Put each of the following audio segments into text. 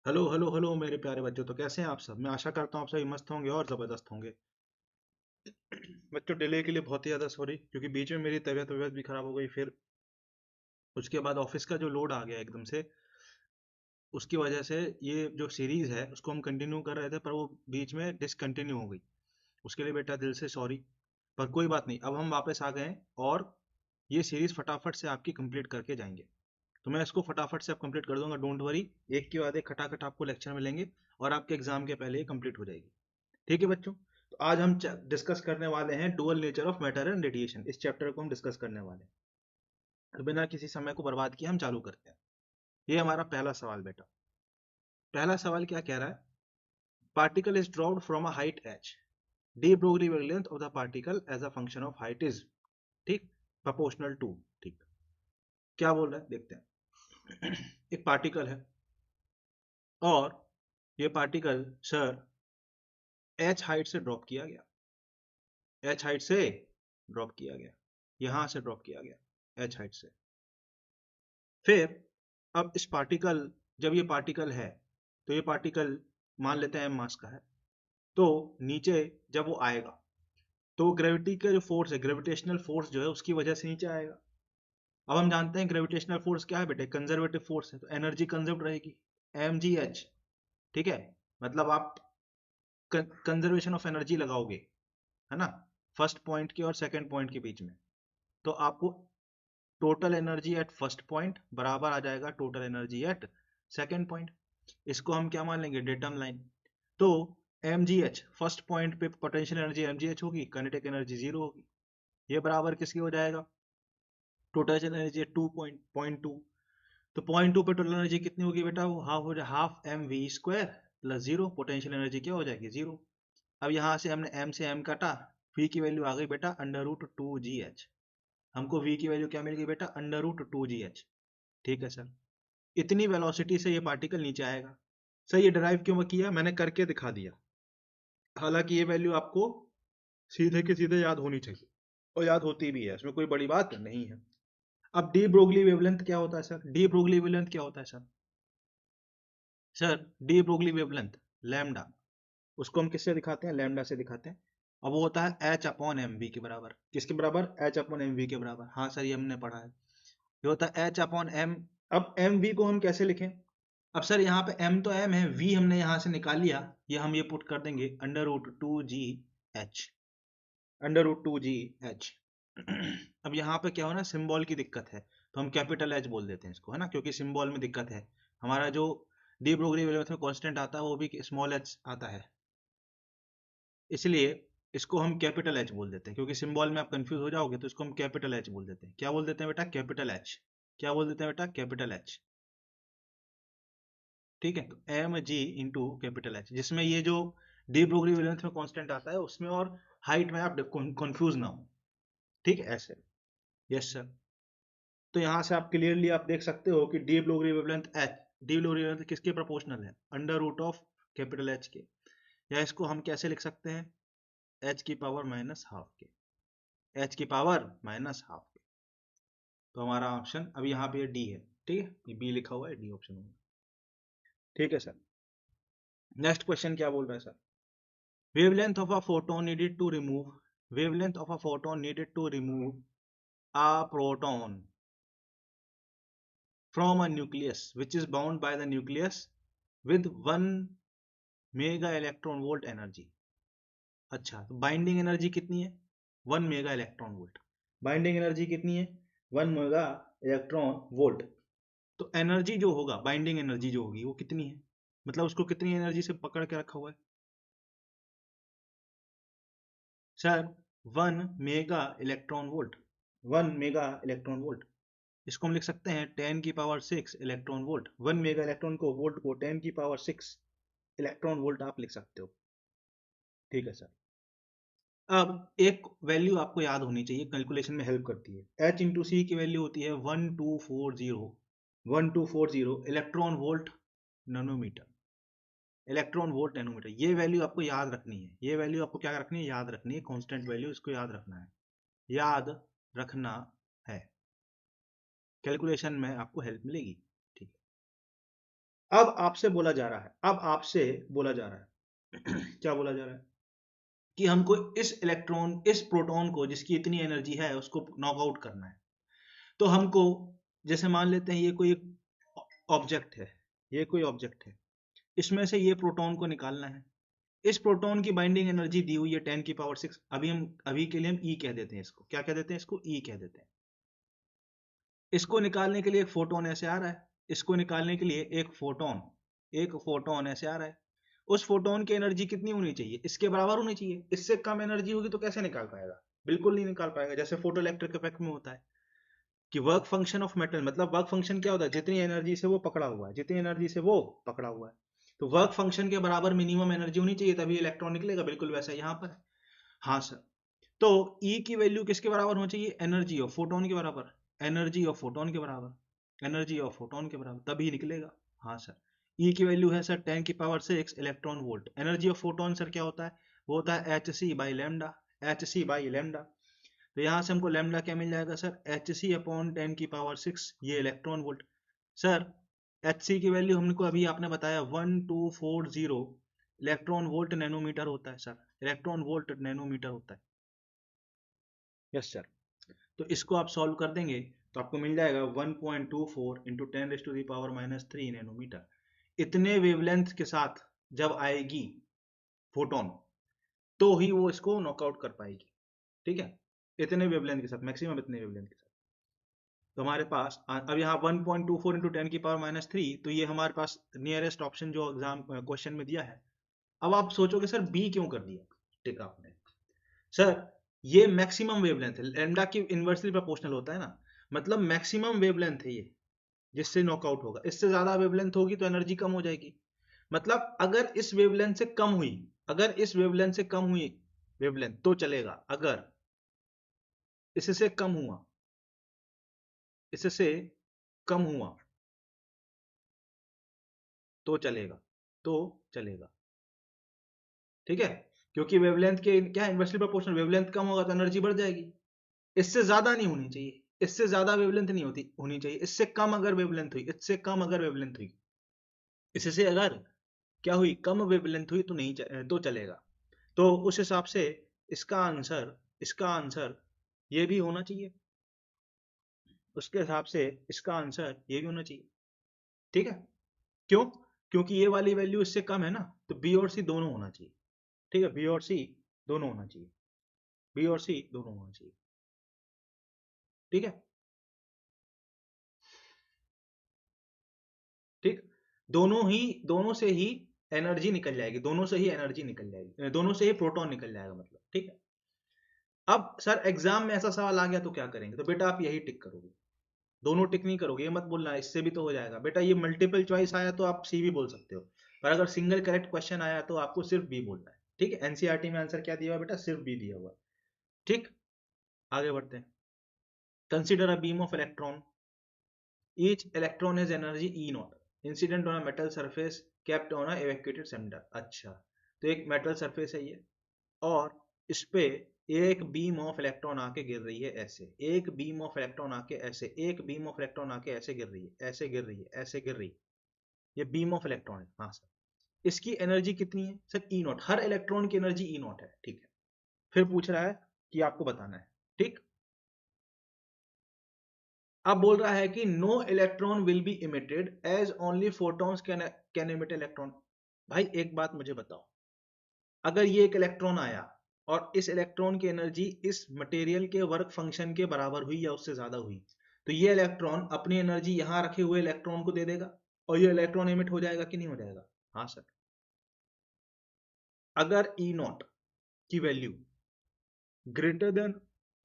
Hello hello hello मेरे प्यारे बच्चों। तो कैसे हैं आप सब? मैं आशा करता हूँ आप सभी मस्त होंगे और ज़बरदस्त होंगे। बच्चों, डिले के लिए बहुत ही ज़्यादा सॉरी, क्योंकि बीच में मेरी तबीयत भी खराब हो गई। फिर उसके बाद ऑफिस का जो लोड आ गया एकदम से, उसकी वजह से ये जो सीरीज़ है उसको हम कंटिन्यू कर रहे थे, पर वो बीच में डिसकंटिन्यू हो गई। उसके लिए बेटा दिल से सॉरी। पर कोई बात नहीं, अब हम वापस आ गए हैं और ये सीरीज़ फटाफट से आपकी कंप्लीट करके जाएंगे। तो मैं इसको फटाफट से अब कंप्लीट कर दूंगा, डोंट वरी। एक के बाद एक खटाखट आपको लेक्चर मिलेंगे और आपके एग्जाम के पहले ये कंप्लीट हो जाएगी। ठीक है बच्चों, तो आज हम डिस्कस करने वाले हैं dual nature of matter and radiation. इस चैप्टर को हम डिस्कस करने वाले हैं। तो बिना किसी समय को बर्बाद किए हम चालू करते हैं। ये हमारा पहला सवाल बेटा। पहला सवाल क्या कह रहा है? Particle is dropped from a height h, de Broglie wavelength of the particle as a function of height is, ठीक, प्रोपोर्शनल टू, ठीक। क्या बोल रहा है देखते हैं। एक पार्टिकल है और ये पार्टिकल सर h हाइट से ड्रॉप किया गया। h हाइट से ड्रॉप किया गया, यहां से ड्रॉप किया गया h हाइट से। फिर अब इस पार्टिकल, जब ये पार्टिकल है तो ये पार्टिकल मान लेते हैं एम मास का है, तो नीचे जब वो आएगा तो ग्रेविटी का जो फोर्स है, ग्रेविटेशनल फोर्स जो है उसकी वजह से नीचे आएगा। अब हम जानते हैं ग्रेविटेशनल फोर्स क्या है बेटे, कंजर्वेटिव फोर्स है, तो एनर्जी कंजर्व रहेगी, एम जी एच। ठीक है, मतलब आप कंजर्वेशन ऑफ एनर्जी लगाओगे, है ना, फर्स्ट पॉइंट के और सेकंड पॉइंट के बीच में, तो आपको total energy at first point बराबर आ जाएगा total energy at second point. इसको हम क्या मान लेंगे, डेटम लाइन। तो mgh फर्स्ट पॉइंट पे पोटेंशियल एनर्जी mgh होगी, काइनेटिक एनर्जी जीरो होगी। ये बराबर किसकी हो जाएगा, टोटल एनर्जी टू। तो पॉइंट टू पे टोटल एनर्जी कितनी होगी बेटा, वो हाफ हो जाए, half m v square plus zero, potential energy क्या हो जाएगी, जीरो। अब यहाँ से हमने m से m काटा, v की वैल्यू आ गई बेटा under root two g h. हमको v की वैल्यू क्या मिल गई बेटा, under root two g h. ठीक है सर, इतनी वेलोसिटी से ये पार्टिकल नीचे आएगा। सर ये डराइव क्यों किया, मैंने करके दिखा दिया। हालांकि ये वैल्यू आपको सीधे के सीधे याद होनी चाहिए, और याद होती भी है, इसमें कोई बड़ी बात नहीं है। अब डी ब्रोगली वेवलेंथ क्या होता है सर, डी ब्रोगली वेवलेंथ क्या होता है sir? Sir de Broglie wavelength lambda, उसको हम किससे दिखाते हैं, लैम्डा से दिखाते हैं। अब वो होता है एच अपॉन एम वी के बराबर, किसके बराबर, एच अपॉन एम वी के बराबर। हाँ सर, ये हमने पढ़ा है, ये होता है एच अपॉन एम। अब एम वी को हम कैसे लिखें? अब सर यहाँ पे m तो m है, v हमने यहाँ से निकाल लिया, ये हम ये पुट कर देंगे under root two g h, under root two g h. अब यहाँ पे क्या हो ना, सिंबल की दिक्कत है, तो हम कैपिटल एच बोल देते हैं इसको, है ना, क्योंकि सिंबल में दिक्कत है। हमारा जो डी ब्रोगली वेवलेंथ में कांस्टेंट आता है वो भी स्मॉल एच आता है, इसलिए इसको हम कैपिटल एच बोल देते हैं। क्योंकि सिंबल में आप कंफ्यूज हो जाओगे तो इसको हम कैपिटल एच बोल देते हैं। क्या बोल देते हैं बेटा, कैपिटल एच। क्या बोल देते हैं बेटा, कैपिटल एच। ठीक है, तो m g into capital h, जिसमें ये जो डी ब्रोगली वेवलेंथ में कांस्टेंट आता है उसमें, और हाइट में आप कंफ्यूज ना हो। ठीक है ऐसे। Yes sir. तो यहाँ से आप क्लियरली आप देख सकते हो कि de Broglie wavelength h, de Broglie wavelength किसके प्रोपोर्शनल है, under root of capital H के। या इसको हम कैसे लिख सकते हैं, एच की पावर माइनस हाफ के, एच की पावर माइनस हाफ के। तो हमारा ऑप्शन अब यहाँ पे डी है। ठीक है, ये बी लिखा हुआ है, डी ऑप्शन होगा। ठीक है सर, नेक्स्ट क्वेश्चन क्या बोल रहा है sir? Wavelength of a photon needed to remove, wavelength of a photon needed to remove a proton from a nucleus which is bound by the nucleus with 1 mega electron volt energy. अच्छा, तो binding energy कितनी है, 1 mega electron volt. Binding energy कितनी है, 1 mega electron volt. तो energy जो होगा, binding energy जो होगी वो कितनी है, मतलब उसको कितनी एनर्जी से पकड़ के रखा हुआ है sir, 1 mega electron volt, 1 mega electron volt. इसको हम लिख सकते हैं 10 की power 6 electron volt. 1 mega electron को, वोल्ट को 10 की पावर 6 इलेक्ट्रॉन वोल्ट आप लिख सकते हो। ठीक है सर। अब एक वैल्यू आपको याद होनी चाहिए, कैलकुलेशन में हेल्प करती है। h इंटू सी की वैल्यू होती है 1240 electron volt nanometre, electron volt nanometre. ये वैल्यू आपको याद रखनी है, ये वैल्यू आपको क्या रखनी है, याद रखनी है, कांस्टेंट वैल्यू, इसको याद रखना है, याद रखना है। कैलकुलेशन में आपको हेल्प मिलेगी। ठीक है, अब आपसे बोला जा रहा है, अब आपसे बोला जा रहा है क्या बोला जा रहा है कि हमको इस इलेक्ट्रॉन, इस प्रोटॉन को जिसकी इतनी एनर्जी है उसको नॉकआउट करना है। तो हमको, जैसे मान लेते हैं ये कोई ऑब्जेक्ट है, ये कोई ऑब्जेक्ट है, इसमें से ये प्रोटॉन को निकालना है। इस प्रोटॉन की बाइंडिंग एनर्जी दी हुई है 10⁶, अभी के लिए हम ई कह देते हैं, इसको क्या कह देते हैं, इसको ई कह देते हैं। इसको निकालने के लिए एक फोटोन ऐसे आ रहा है, इसको निकालने के लिए एक फोटोन ऐसे आ रहा है। उस फोटोन की एनर्जी कितनी होनी चाहिए, इसके बराबर होनी चाहिए। इससे कम एनर्जी होगी तो कैसे निकाल पाएगा, बिल्कुल नहीं निकाल पाएगा। जैसे फोटो इलेक्ट्रिक इफेक्ट में होता है कि वर्क फंक्शन ऑफ मेटल, मतलब वर्क फंक्शन क्या होता है, जितनी एनर्जी से वो पकड़ा हुआ है, जितनी एनर्जी से वो पकड़ा हुआ है, तो वर्क फंक्शन के बराबर मिनिमम एनर्जी होनी चाहिए, तभी इलेक्ट्रॉन निकलेगा। बिल्कुल वैसा यहाँ पर। हाँ सर। तो E की वैल्यू किसके बराबर होनी चाहिए, एनर्जी ऑफ फोटोन के बराबर, एनर्जी ऑफ फोटोन के बराबर, एनर्जी ऑफ फोटोन के बराबर, तभी निकलेगा। हाँ सर। E की वैल्यू है sir 10⁶ electron volt. Energy of photon sir क्या होता है, वो होता है hc/λ, hc/λ। तो यहाँ से हमको लैम्डा क्या मिल जाएगा सर, hc/10⁶, ये इलेक्ट्रॉन वोल्ट। सर hc की वैल्यू हमको अभी आपने बताया 1240 इलेक्ट्रॉन वोल्ट नैनोमीटर होता है सर, इलेक्ट्रॉन वोल्ट नैनोमीटर होता है। Yes sir. तो इसको आप सॉल्व कर देंगे तो आपको मिल जाएगा 1.24 इंटू 10⁻³ नैनोमीटर। इतने वेवलेंथ के साथ जब आएगी फोटोन तो ही वो इसको नॉकआउट कर पाएगी। ठीक है, इतने वेवलेंथ के साथ, मैक्सिमम इतने वेवलेंथ के साथ। तो हमारे पास अब यहाँ 1.24 इंटू 10⁻³ तो ये हमारे पास नियरेस्ट ऑप्शन जो एग्जाम क्वेश्चन में दिया है। अब आप सोचोगे सर बी क्यों कर दिया, ठीक आपने सर, ये मैक्सिमम वेवलेंथ है, लैम्डा की इनवर्सली प्रोपोर्शनल होता है ना, मतलब मैक्सिमम वेवलेंथ है ये जिससे नॉकआउट होगा। इससे ज्यादा वेवलेंथ होगी तो एनर्जी कम हो जाएगी। मतलब अगर इस वेवलेंथ से कम हुई, अगर इस वेवलेंथ से कम हुई वेवलेंथ तो चलेगा, अगर इससे कम हुआ, इससे कम हुआ तो चलेगा, तो चलेगा। ठीक है, क्योंकि वेवलेंथ के क्या इनवर्सली प्रोपोर्शनल, वेवलेंथ कम होगा तो एनर्जी बढ़ जाएगी। इससे ज्यादा नहीं होनी चाहिए, इससे ज्यादा वेवलेंथ नहीं होनी चाहिए, इससे कम अगर वेवलेंथ हुई, इससे कम अगर वेवलेंथ हुई, इससे अगर क्या हुई, कम वेवलेंथ हुई तो नहीं तो चलेगा। तो उस हिसाब से इसका आंसर ये भी होना चाहिए, उसके हिसाब से इसका आंसर ये भी होना चाहिए। ठीक है, क्यों, क्योंकि ये वाली वैल्यू इससे कम है ना, तो बी और सी दोनों होना चाहिए। ठीक है, बी और सी दोनों होना चाहिए, बी और सी दोनों होना चाहिए। ठीक है, ठीक, दोनों से ही एनर्जी निकल जाएगी, दोनों से ही एनर्जी निकल जाएगी, दोनों से ही प्रोटॉन निकल जाएगा मतलब। ठीक है, अब सर एग्जाम में ऐसा सवाल आ गया तो क्या करेंगे, तो बेटा आप यही टिक करोगे, दोनों टिक नहीं करोगे, ये मत बोलना इससे भी तो हो जाएगा। बेटा ये मल्टीपल चॉइस आया तो आप सी भी बोल सकते हो, पर अगर सिंगल करेक्ट क्वेश्चन आया तो आपको सिर्फ बी बोलना है। ठीक है, एनसीईआरटी में आंसर क्या दिया हुआ है बेटा, सिर्फ बी दिया हुआ है। ठीक, आगे बढ़ते हैं। Consider a beam of electron, each electron has energy e not incident on a metal surface kept on a evacuated cylinder. अच्छा, तो एक मेटल सरफेस है ये, और इस पे एक बीम ऑफ इलेक्ट्रॉन आके गिर रही है ऐसे, एक बीम ऑफ इलेक्ट्रॉन आके ऐसे, एक बीम ऑफ इलेक्ट्रॉन आके ऐसे गिर रही है, ऐसे गिर रही है, ऐसे गिर रही है। ये बीम ऑफ इलेक्ट्रॉन है। हाँ सर, इसकी एनर्जी कितनी है sir, E not, her electron की एनर्जी ई नॉट है। ठीक है, फिर पूछ रहा है कि आपको बताना है। ठीक, अब बोल रहा है कि no electron will be emitted as only photons can emit electron. भाई एक बात मुझे बताओ, अगर ये एक इलेक्ट्रॉन आया और इस इलेक्ट्रॉन की एनर्जी इस मटेरियल के वर्क फंक्शन के बराबर हुई या उससे ज्यादा हुई, तो ये इलेक्ट्रॉन अपनी एनर्जी यहां रखे हुए इलेक्ट्रॉन को दे देगा और ये इलेक्ट्रॉन एमिट हो जाएगा कि नहीं हो जाएगा। हाँ सर, अगर ई नॉट की वैल्यू ग्रेटर देन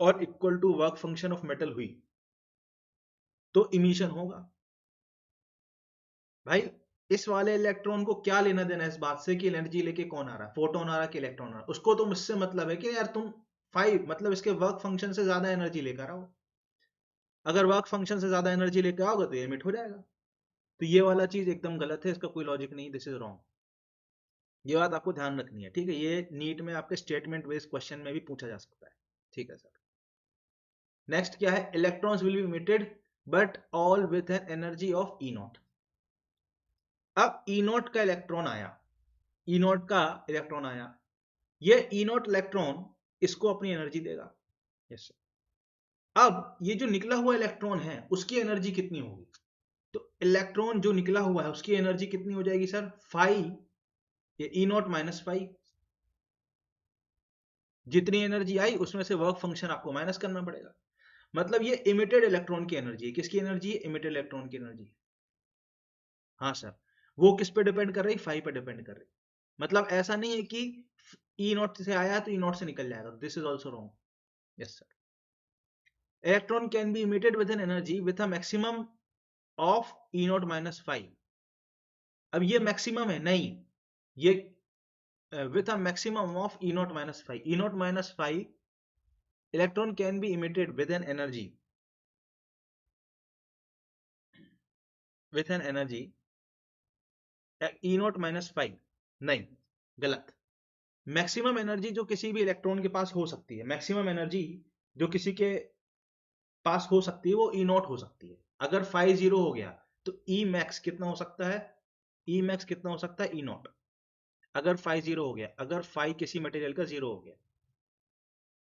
और equal to work function of metal हुई तो इमिशन होगा। भाई इस वाले इलेक्ट्रॉन को क्या लेना देना इस बात से कि एनर्जी लेके कौन आ रहा है, फोटोन आ रहा है कि इलेक्ट्रॉन आ रहा है, उसको तो मुझसे मतलब है कि यार तुम 5 मतलब इसके वर्क फंक्शन से ज्यादा एनर्जी लेकर आओ। अगर वर्क फंक्शन से ज्यादा एनर्जी लेकर आओगे तो ये एमिट हो जाएगा। तो ये वाला चीज एकदम गलत है, इसका कोई लॉजिक नहीं, दिस इज रॉन्ग। ये बात आपको ध्यान रखनी है। ठीक है, ये नीट में आपके स्टेटमेंट बेस्ड क्वेश्चन में भी पूछा जा सकता है। ठीक है सर, नेक्स्ट क्या है, electrons will be emitted but all with an energy of e not. अब ई नॉट का इलेक्ट्रॉन आया, ई नॉट का इलेक्ट्रॉन आया, ये ई नॉट इलेक्ट्रॉन इसको अपनी एनर्जी देगा। Yes sir. अब ये जो निकला हुआ इलेक्ट्रॉन है उसकी एनर्जी कितनी होगी? तो इलेक्ट्रॉन जो निकला हुआ है उसकी एनर्जी कितनी हो जाएगी सर? फाइव, ये ई नॉट माइनस फाइव। जितनी एनर्जी आई उसमें से वर्क फंक्शन आपको माइनस करना पड़ेगा। मतलब ये इमिटेड इलेक्ट्रॉन की एनर्जी है। किसकी एनर्जी है? इमिटेड इलेक्ट्रॉन की एनर्जी। हाँ सर। वो किस पे डिपेंड कर रही? फाइव पे डिपेंड कर रही। मतलब ऐसा नहीं है कि ई नॉट से आया तो ई नॉट से निकल जाएगा, this is also wrong. Yes sir. Electron can be emitted with an energy with a maximum of e naught minus five. अब ये मैक्सिमम है नहीं, ये with a maximum of E naught minus 5. E naught minus 5 electron can be emitted with an energy E naught minus 5 नहीं, गलत। Maximum energy जो किसी भी इलेक्ट्रॉन के पास हो सकती है, मैक्सिमम एनर्जी जो किसी के पास हो सकती है वो ई नॉट हो सकती है। अगर 5 जीरो हो गया तो ई मैक्स कितना हो सकता है? ई मैक्स कितना हो सकता है? E not. अगर 5 जीरो हो गया, अगर 5 किसी मटेरियल का जीरो हो गया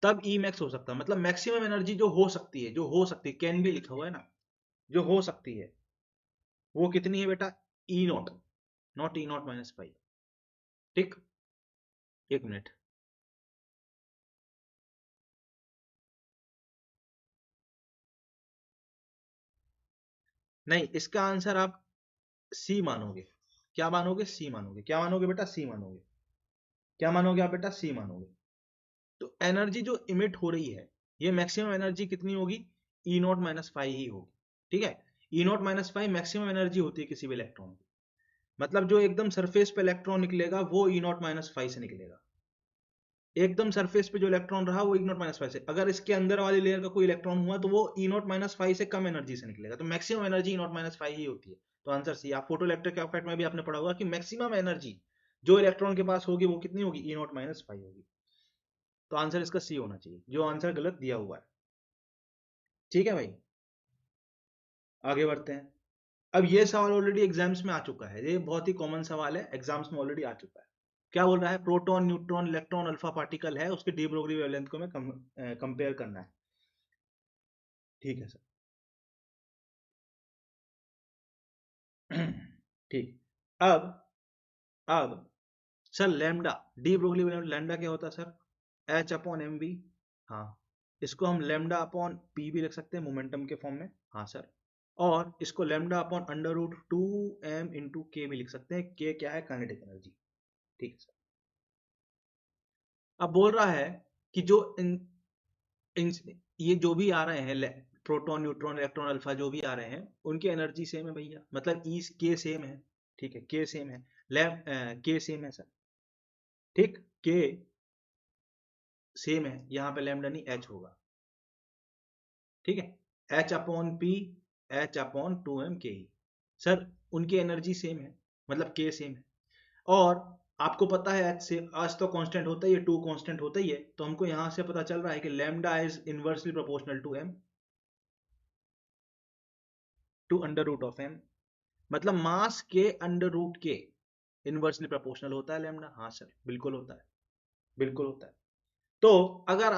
तब ई मैक्स हो सकता है। मतलब मैक्सिमम एनर्जी जो हो सकती है, जो हो सकती है, कैन भी लिखा हुआ है ना, जो हो सकती है वो कितनी है बेटा? E naught, naught E naught minus five. ठीक, एक मिनट। नहीं, इसका आंसर आप सी मानोगे। क्या मानोगे? सी मानोगे। क्या मानोगे बेटा? सी मानोगे। क्या मानोगे आप बेटा? सी मानोगे। तो एनर्जी जो इमिट हो रही है ये मैक्सिमम एनर्जी कितनी होगी? ई नॉट माइनस फाइव ही होगी। ठीक है, E naught minus five maximum energy होती है किसी भी इलेक्ट्रॉन की। मतलब जो एकदम सरफेस पे इलेक्ट्रॉन निकलेगा वो ई नॉट माइनस फाइव से निकलेगा। एकदम सरफेस पे जो इलेक्ट्रॉन रहा वो ई नॉट माइनस फाइव से। अगर इसके अंदर वाली लेयर का कोई इलेक्ट्रॉन हुआ तो वो ई नॉट माइनस फाइव से कम एनर्जी से निकलेगा। तो maximum energy e naught minus five ही होती है। तो आंसर सी। आप फोटो इलेक्ट्रिक इफेक्ट में भी आपने पढ़ा होगा कि मैक्सिमम एनर्जी जो इलेक्ट्रॉन के पास होगी वो कितनी होगी? ई नॉट माइनस फाइव होगी। तो आंसर इसका सी होना चाहिए, जो आंसर गलत दिया हुआ है। ठीक है भाई, आगे बढ़ते हैं। अब ये सवाल ऑलरेडी एग्जाम्स में आ चुका है, ये बहुत ही कॉमन सवाल है, एग्जाम्स में ऑलरेडी आ चुका है। क्या बोल रहा है? Proton, neutron, electron, alpha particle है, उसके डी ब्रोगली वेवलेंथ को मैं कंपेयर करना है। ठीक है सर। ठीक। अब अब sir lambda, de Broglie wavelength lambda क्या होता है sir? H upon m v. हाँ, इसको हम लैम्डा अपॉन पी भी लिख सकते हैं मोमेंटम के फॉर्म में। हाँ सर। और इसको lambda upon under root two m into k भी लिख सकते हैं। के क्या है? Kinetic energy. ठीक है सर। अब बोल रहा है कि जो इन ये जो भी आ रहे हैं प्रोटॉन, न्यूट्रॉन, इलेक्ट्रॉन, अल्फा जो भी आ रहे हैं उनकी एनर्जी सेम है भैया। मतलब ई के सेम है। ठीक है, के सेम है। लैम के सेम है सर। ठीक, के सेम है, यहाँ पे लैम्डा नहीं एच होगा। ठीक है, h upon p, h upon two m k. Sir उनकी एनर्जी सेम है, मतलब के सेम है। और आपको पता है एच से एच तो कांस्टेंट होता ही है, टू कांस्टेंट होता ही है। तो हमको यहां से पता चल रहा है कि lambda is inversely proportional to m, to under root of m. मतलब मास के अंडर रूट के इनवर्सली प्रोपोर्शनल होता है लैम्डा। हाँ सर, बिल्कुल होता है, बिल्कुल होता है। तो अगर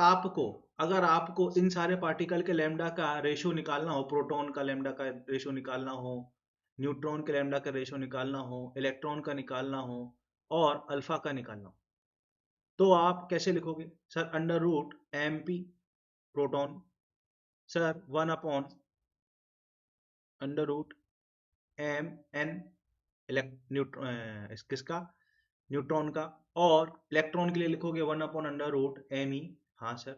आपको इन सारे पार्टिकल के लैम्डा का रेशियो निकालना हो, प्रोटॉन का लैम्डा का रेशियो निकालना हो, न्यूट्रॉन के लैम्डा का रेशियो निकालना हो, इलेक्ट्रॉन का निकालना हो और अल्फा का निकालना हो, तो आप कैसे लिखोगे sir? Under root m p proton, sir one upon under root m n किसका? न्यूट्रॉन का। और इलेक्ट्रॉन के लिए लिखोगे one upon under root m e. हाँ सर।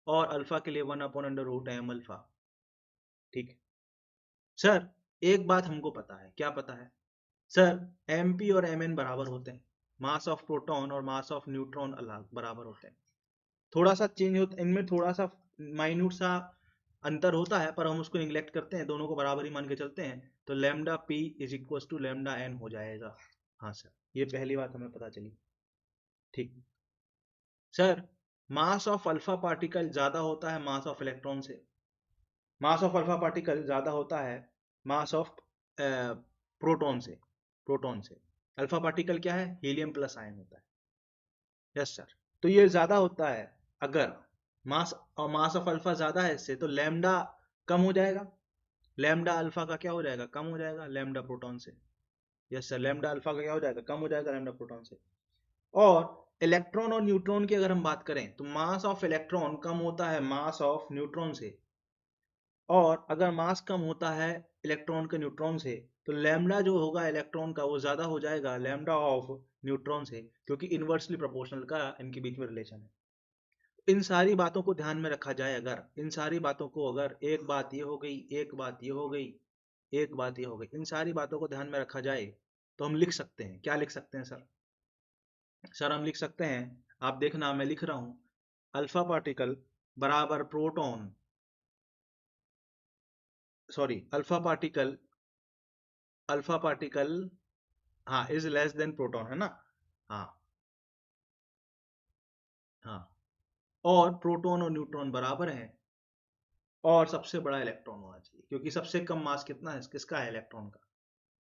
और अल्फा के लिए one upon under root m alpha. ठीक है सर। एक बात हमको पता है, क्या पता है सर? एम पी और एम एन बराबर होते हैं। मास ऑफ प्रोटॉन और मास ऑफ न्यूट्रॉन अलग बराबर होते हैं। थोड़ा सा चेंज होता है इनमें, थोड़ा सा माइन्यूट सा अंतर होता है, पर हम उसको निगलेक्ट करते हैं, दोनों को बराबर ही मान के चलते हैं। तो lambda p is equal to lambda n हो जाएगा। हाँ सर, ये पहली बात हमें पता चली। ठीक sir. Mass of alpha particle ज्यादा होता है मास ऑफ इलेक्ट्रॉन से। मास ऑफ अल्फा पार्टिकल ज्यादा होता है मास ऑफ प्रोटॉन से। प्रोटॉन से। अल्फा पार्टिकल क्या है? हीलियम प्लस आयन होता है। Yes sir. तो ये ज्यादा होता है अगर मास, और मास ऑफ अल्फा ज्यादा है इससे, तो लैम्डा कम हो जाएगा। लैम्डा अल्फा का क्या हो जाएगा? कम हो जाएगा लैम्डा प्रोटॉन से। यस सर, लैम्डा अल्फा का क्या हो जाएगा? कम हो जाएगा लैम्डा प्रोटॉन से। और इलेक्ट्रॉन और न्यूट्रॉन की अगर हम बात करें तो मास ऑफ इलेक्ट्रॉन कम होता है मास ऑफ न्यूट्रॉन से, और अगर मास कम होता है इलेक्ट्रॉन के न्यूट्रॉन से, तो लैम्डा जो होगा इलेक्ट्रॉन का वो ज्यादा हो जाएगा लैम्डा ऑफ न्यूट्रॉन से, क्योंकि इनवर्सली प्रोपोर्शनल का इनके बीच में रिलेशन है। इन सारी बातों को ध्यान में रखा जाए, अगर इन सारी बातों को, अगर एक बात ये हो गई, एक बात ये हो गई, एक बात ये हो गई, इन सारी बातों को ध्यान में रखा जाए तो हम लिख सकते हैं। क्या लिख सकते हैं सर? सर हम लिख सकते हैं, आप देखना मैं लिख रहा हूं, अल्फा पार्टिकल बराबर प्रोटॉन, सॉरी अल्फा पार्टिकल, हाँ, इज लेस देन प्रोटॉन, है ना? हाँ, हाँ। और प्रोटॉन और न्यूट्रॉन बराबर हैं, और सबसे बड़ा इलेक्ट्रॉन होना चाहिए, क्योंकि सबसे कम मास कितना है? किसका है? इलेक्ट्रॉन का।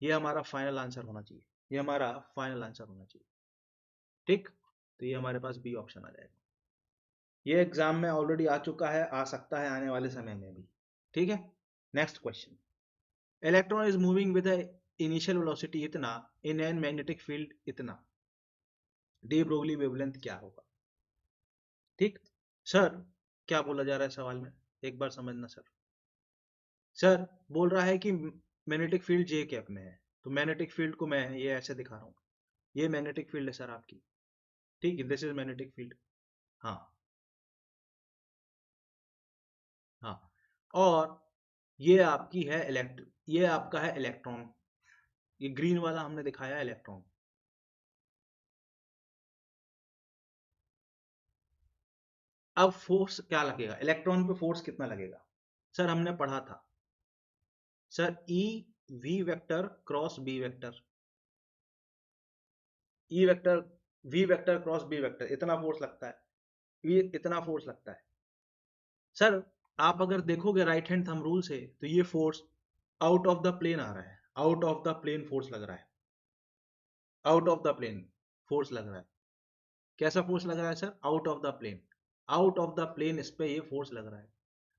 ये हमारा फाइनल आंसर होना चाहिए, ये हमारा फाइनल आंसर होना चाहिए। ठीक, तो ये हमारे पास बी ऑप्शन आ जाएगा। ये एग्जाम में ऑलरेडी आ चुका है, आ सकता है आने वाले समय में भी। ठीक है, next question. Electron is moving with initial velocity इतना इन एन मैग्नेटिक फील्ड इतना, डी ब्रोगली वेवलेंथ क्या होगा? ठीक सर, क्या बोला जा रहा है सवाल में? एक बार समझना सर। सर बोल रहा है कि मैग्नेटिक फील्ड जे कैप में है, तो मैग्नेटिक फील्ड को मैं ये ऐसे दिखा रहा हूँ, ये मैग्नेटिक फील्ड है सर आपकी। ठीक है, दिस इज मैग्नेटिक फील्ड। हाँ, हाँ। और ये आपकी है ये आपका है इलेक्ट्रॉन, ये ग्रीन वाला हमने दिखाया इलेक्ट्रॉन। अब फोर्स क्या लगेगा इलेक्ट्रॉन पे? फोर्स कितना लगेगा? सर हमने पढ़ा था sir, e v vector cross b vector, e vector v vector cross b vector, इतना फोर्स लगता है, ये इतना फोर्स लगता है। सर आप अगर देखोगे राइट हैंड थंब रूल से, तो ये force out of the plane आ रहा है, out of the plane force लग रहा है, out of the plane force लग रहा है। कैसा फोर्स लग रहा है sir? Out of the plane, out of the plane इस पे ये फोर्स लग रहा है,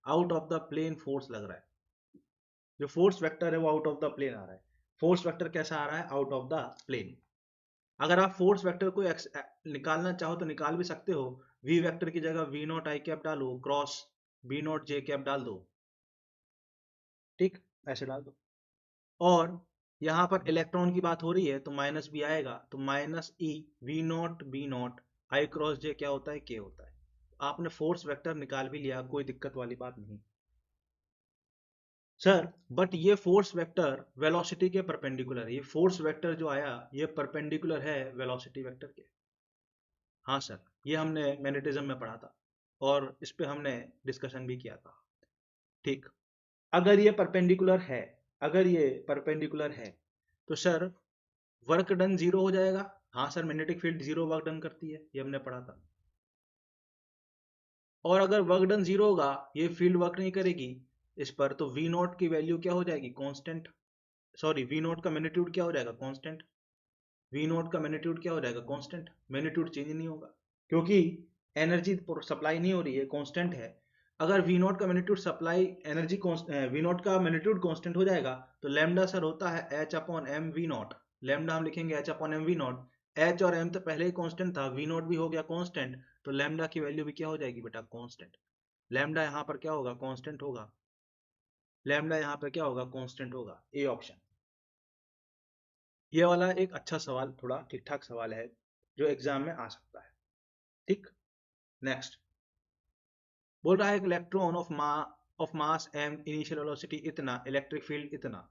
out of the plane force लग रहा है। जो फोर्स वेक्टर है वो आउट ऑफ द प्लेन आ रहा है। फोर्स वेक्टर कैसा आ रहा है? Out of the plane. अगर आप फोर्स वेक्टर को निकालना चाहो तो निकाल भी सकते हो, वी वेक्टर की जगह वी नॉट आई कैप डालो, cross b naught j cap डाल दो। ठीक, ऐसे डाल दो। और यहाँ पर इलेक्ट्रॉन की बात हो रही है तो माइनस भी आएगा, तो minus e v naught b naught i cross j क्या होता है? के होता है। आपने फोर्स वेक्टर निकाल भी लिया, कोई दिक्कत वाली बात नहीं सर। बट ये फोर्स वेक्टर वेलोसिटी के परपेंडिकुलर है, ये फोर्स वेक्टर जो आया ये परपेंडिकुलर है वेलोसिटी वेक्टर के। हाँ सर, ये हमने मैग्नेटिज्म में पढ़ा था, और इस पे हमने डिस्कशन भी किया था। ठीक, अगर ये परपेंडिकुलर है, अगर ये परपेंडिकुलर है, तो सर वर्क डन जीरो हो जाएगा। हाँ sir, magnetic field zero work done करती है, ये हमने पढ़ा था। और अगर वर्क डन जीरो होगा, ये फील्ड वर्क नहीं करेगी इस पर, तो वी नॉट की वैल्यू क्या हो जाएगी? कांस्टेंट। सॉरी, वी नॉट का मैग्नीट्यूड क्या हो जाएगा? कांस्टेंट। वी नॉट का मैग्नीट्यूड क्या हो जाएगा? कांस्टेंट। मैग्नीट्यूड चेंज नहीं होगा, क्योंकि एनर्जी सप्लाई नहीं हो रही है, कांस्टेंट है। अगर वी नॉट का magnitude supply energy, v naught का मैग्नीट्यूड कांस्टेंट हो जाएगा, तो लैम्डा सर होता है h upon m v naught. Lambda हम लिखेंगे h upon m v naught. H और एम तो पहले ही कांस्टेंट था, वी नॉट भी हो गया कांस्टेंट, तो लैम्डा की वैल्यू भी क्या हो जाएगी बेटा? कांस्टेंट। लैम्डा यहाँ पर क्या होगा? कांस्टेंट होगा। लैम्डा यहाँ पर क्या होगा? कांस्टेंट होगा। A option. ये वाला एक अच्छा सवाल, थोड़ा ठीक ठाक सवाल है जो एग्जाम में आ सकता है। ठीक, नेक्स्ट। बोल रहा है electron of mass m initial velocity इतना, इलेक्ट्रिक फील्ड इतना।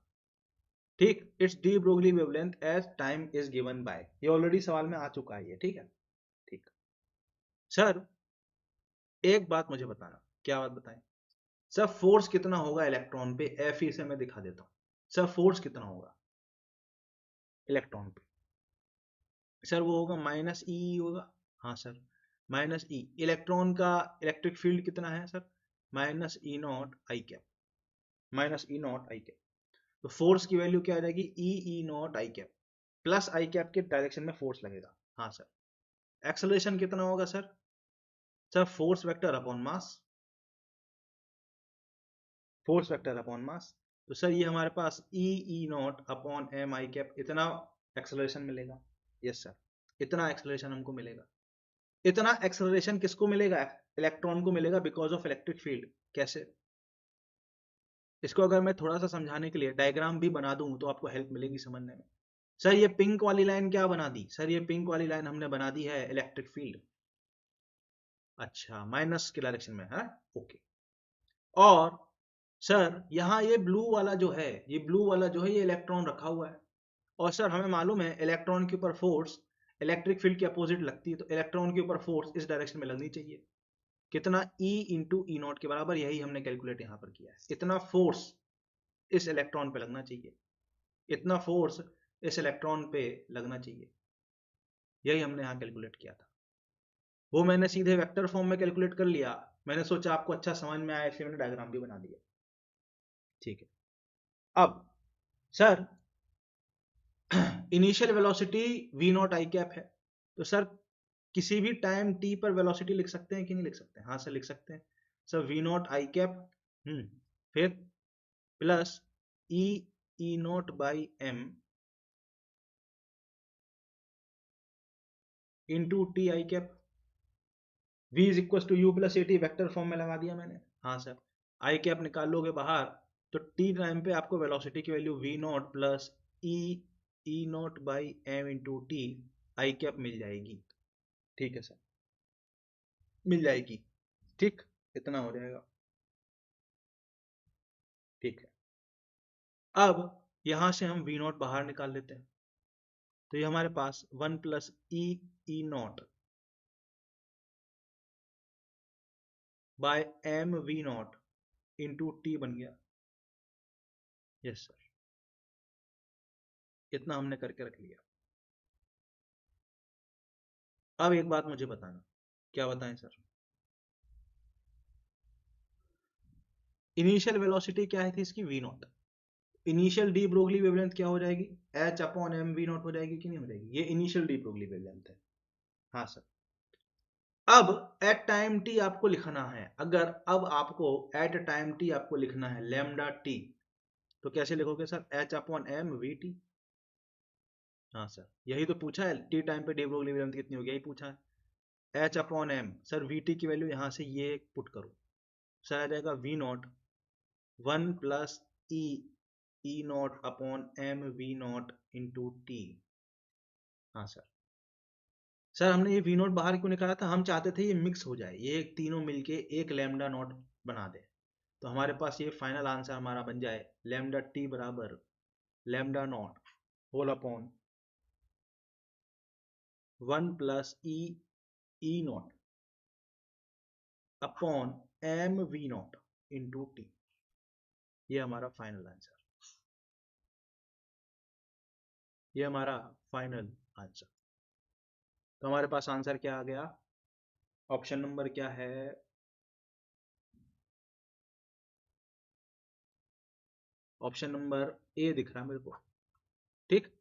ठीक, its de Broglie wavelength as time is given by, ये ऑलरेडी सवाल में आ चुका है ये। ठीक है, ठीक सर, एक बात मुझे बताना। क्या बात बताएं सर? फोर्स कितना होगा इलेक्ट्रॉन पे? एफ ई से मैं दिखा देता हूँ। सर फोर्स कितना होगा इलेक्ट्रॉन पे? सर वो होगा माइनस ई होगा। हाँ सर, माइनस ई। इलेक्ट्रॉन का इलेक्ट्रिक फील्ड कितना है sir? Minus e naught i cap, minus e naught i cap. तो फोर्स की वैल्यू क्या आ जाएगी? E e naught i cap. Plus i cap के डायरेक्शन में फोर्स लगेगा। हाँ सर। एक्सेलरेशन कितना होगा sir? Sir force vector upon mass, force vector upon mass. तो सर ये हमारे पास e naught upon m i cap इतना एक्सेलरेशन मिलेगा। यस सर, इतना एक्सेलरेशन हमको मिलेगा। इतना एक्सेलरेशन किसको मिलेगा? इलेक्ट्रॉन को मिलेगा, बिकॉज ऑफ इलेक्ट्रिक फील्ड। कैसे? इसको अगर मैं थोड़ा सा समझाने के लिए डायग्राम भी बना दूं तो आपको हेल्प मिलेगी समझने में। सर ये पिंक वाली लाइन क्या बना दी? सर ये पिंक वाली लाइन हमने बना दी है इलेक्ट्रिक फील्ड। अच्छा, माइनस के डायरेक्शन में है, ओके। और सर यहाँ ये ब्लू वाला जो है, ये ब्लू वाला जो है, ये इलेक्ट्रॉन रखा हुआ है। और सर हमें मालूम है इलेक्ट्रॉन के ऊपर फोर्स इलेक्ट्रिक फील्ड के अपोजिट लगती है, तो इलेक्ट्रॉन के ऊपर फोर्स इस डायरेक्शन में लगनी चाहिए। कितना? E इंटू ई नॉट के बराबर, यही हमने कैलकुलेट यहाँ पर किया है। इतना फोर्स इस इलेक्ट्रॉन पे लगना चाहिए, इतना फोर्स इस इलेक्ट्रॉन पे लगना चाहिए, यही हमने यहाँ कैलकुलेट किया था। वो मैंने सीधे वेक्टर फॉर्म में कैलकुलेट कर लिया। मैंने सोचा आपको अच्छा समझ में आया, इसलिए मैंने डायग्राम भी बना दिया। ठीक है। अब sir initial velocity v naught i cap है, तो सर किसी भी टाइम t पर वेलोसिटी लिख सकते हैं कि नहीं लिख सकते? हाँ सर लिख सकते हैं। Sir v naught i cap फिर plus e naught by m into t i cap. v is equal to u plus a t, vector form में लगा दिया मैंने। हाँ सर, आई कैप निकाल लोगे बाहर तो t टाइम पे आपको वेलोसिटी की value v naught plus e naught by m into t i cap मिल जाएगी। ठीक है सर, मिल जाएगी। ठीक, इतना हो जाएगा। ठीक है। अब यहां से हम v नॉट बाहर निकाल लेते हैं, तो ये हमारे पास 1 plus e naught by m v naught into t बन गया। यस सर, इतना हमने करके रख लिया। अब एक बात मुझे बताना। क्या बताएं सर? इनिशियल वेलोसिटी क्या है थी इसकी? v naught. Initial de Broglie wavelength क्या हो जाएगी? h upon m v naught हो जाएगी कि नहीं हो जाएगी? ये इनिशियल डी ब्रोगली वेवलेंथ है। हाँ सर। अब एट टाइम टी आपको लिखना है, अगर अब आपको एट टाइम टी आपको लिखना है लैम्डा टी, तो कैसे लिखोगे sir? h upon m v t. हाँ सर, यही तो पूछा है, टी टाइम पे डी ब्रोगली वेवलेंथ कितनी होगी, यही पूछा है। h upon m, sir v t की वैल्यू यहाँ से ये पुट करो, सर आ जाएगा v naught 1 plus e naught upon m v naught into t. हाँ सर। सर हमने ये वी नॉट बाहर क्यों निकाला था? हम चाहते थे ये मिक्स हो जाए, ये तीनों मिलके एक लैम्डा नॉट बना दे, तो हमारे पास ये फाइनल आंसर हमारा बन जाए लैम्डा टी बराबर lambda naught whole upon 1 plus e naught upon m v naught into t. ये हमारा फाइनल आंसर, ये हमारा फाइनल आंसर। तो हमारे पास आंसर क्या आ गया? ऑप्शन नंबर क्या है? ऑप्शन नंबर ए दिख रहा है मेरे को। ठीक,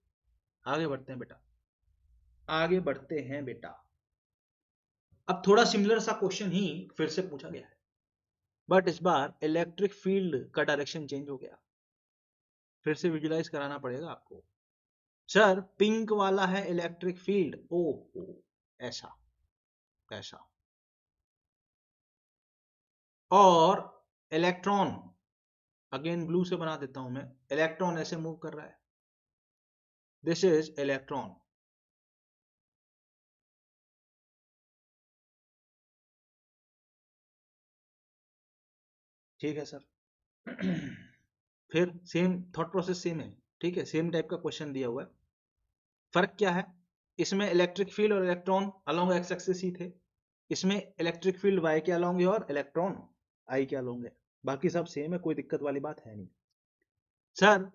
आगे बढ़ते हैं बेटा, आगे बढ़ते हैं बेटा। अब थोड़ा सिमिलर सा क्वेश्चन ही फिर से पूछा गया है, बट इस बार इलेक्ट्रिक फील्ड का डायरेक्शन चेंज हो गया। फिर से विजुलाइज कराना पड़ेगा आपको। सर पिंक वाला है इलेक्ट्रिक फील्ड, ओ ऐसा ऐसा, और इलेक्ट्रॉन, अगेन ब्लू से बना देता हूं मैं, इलेक्ट्रॉन ऐसे मूव कर रहा है, दिस इज इलेक्ट्रॉन। ठीक है सर। फिर सेम थॉट प्रोसेस सेम है, ठीक है, सेम टाइप का क्वेश्चन दिया हुआ है। फर्क क्या है? इसमें इलेक्ट्रिक फील्ड और इलेक्ट्रॉन अलोंग एक्स एक्सिस ही थे, इसमें इलेक्ट्रिक फील्ड वाई के अलोंग है और इलेक्ट्रॉन आई के अलोंग है। बाकी सब सेम है, कोई दिक्कत वाली बात है नहीं। सर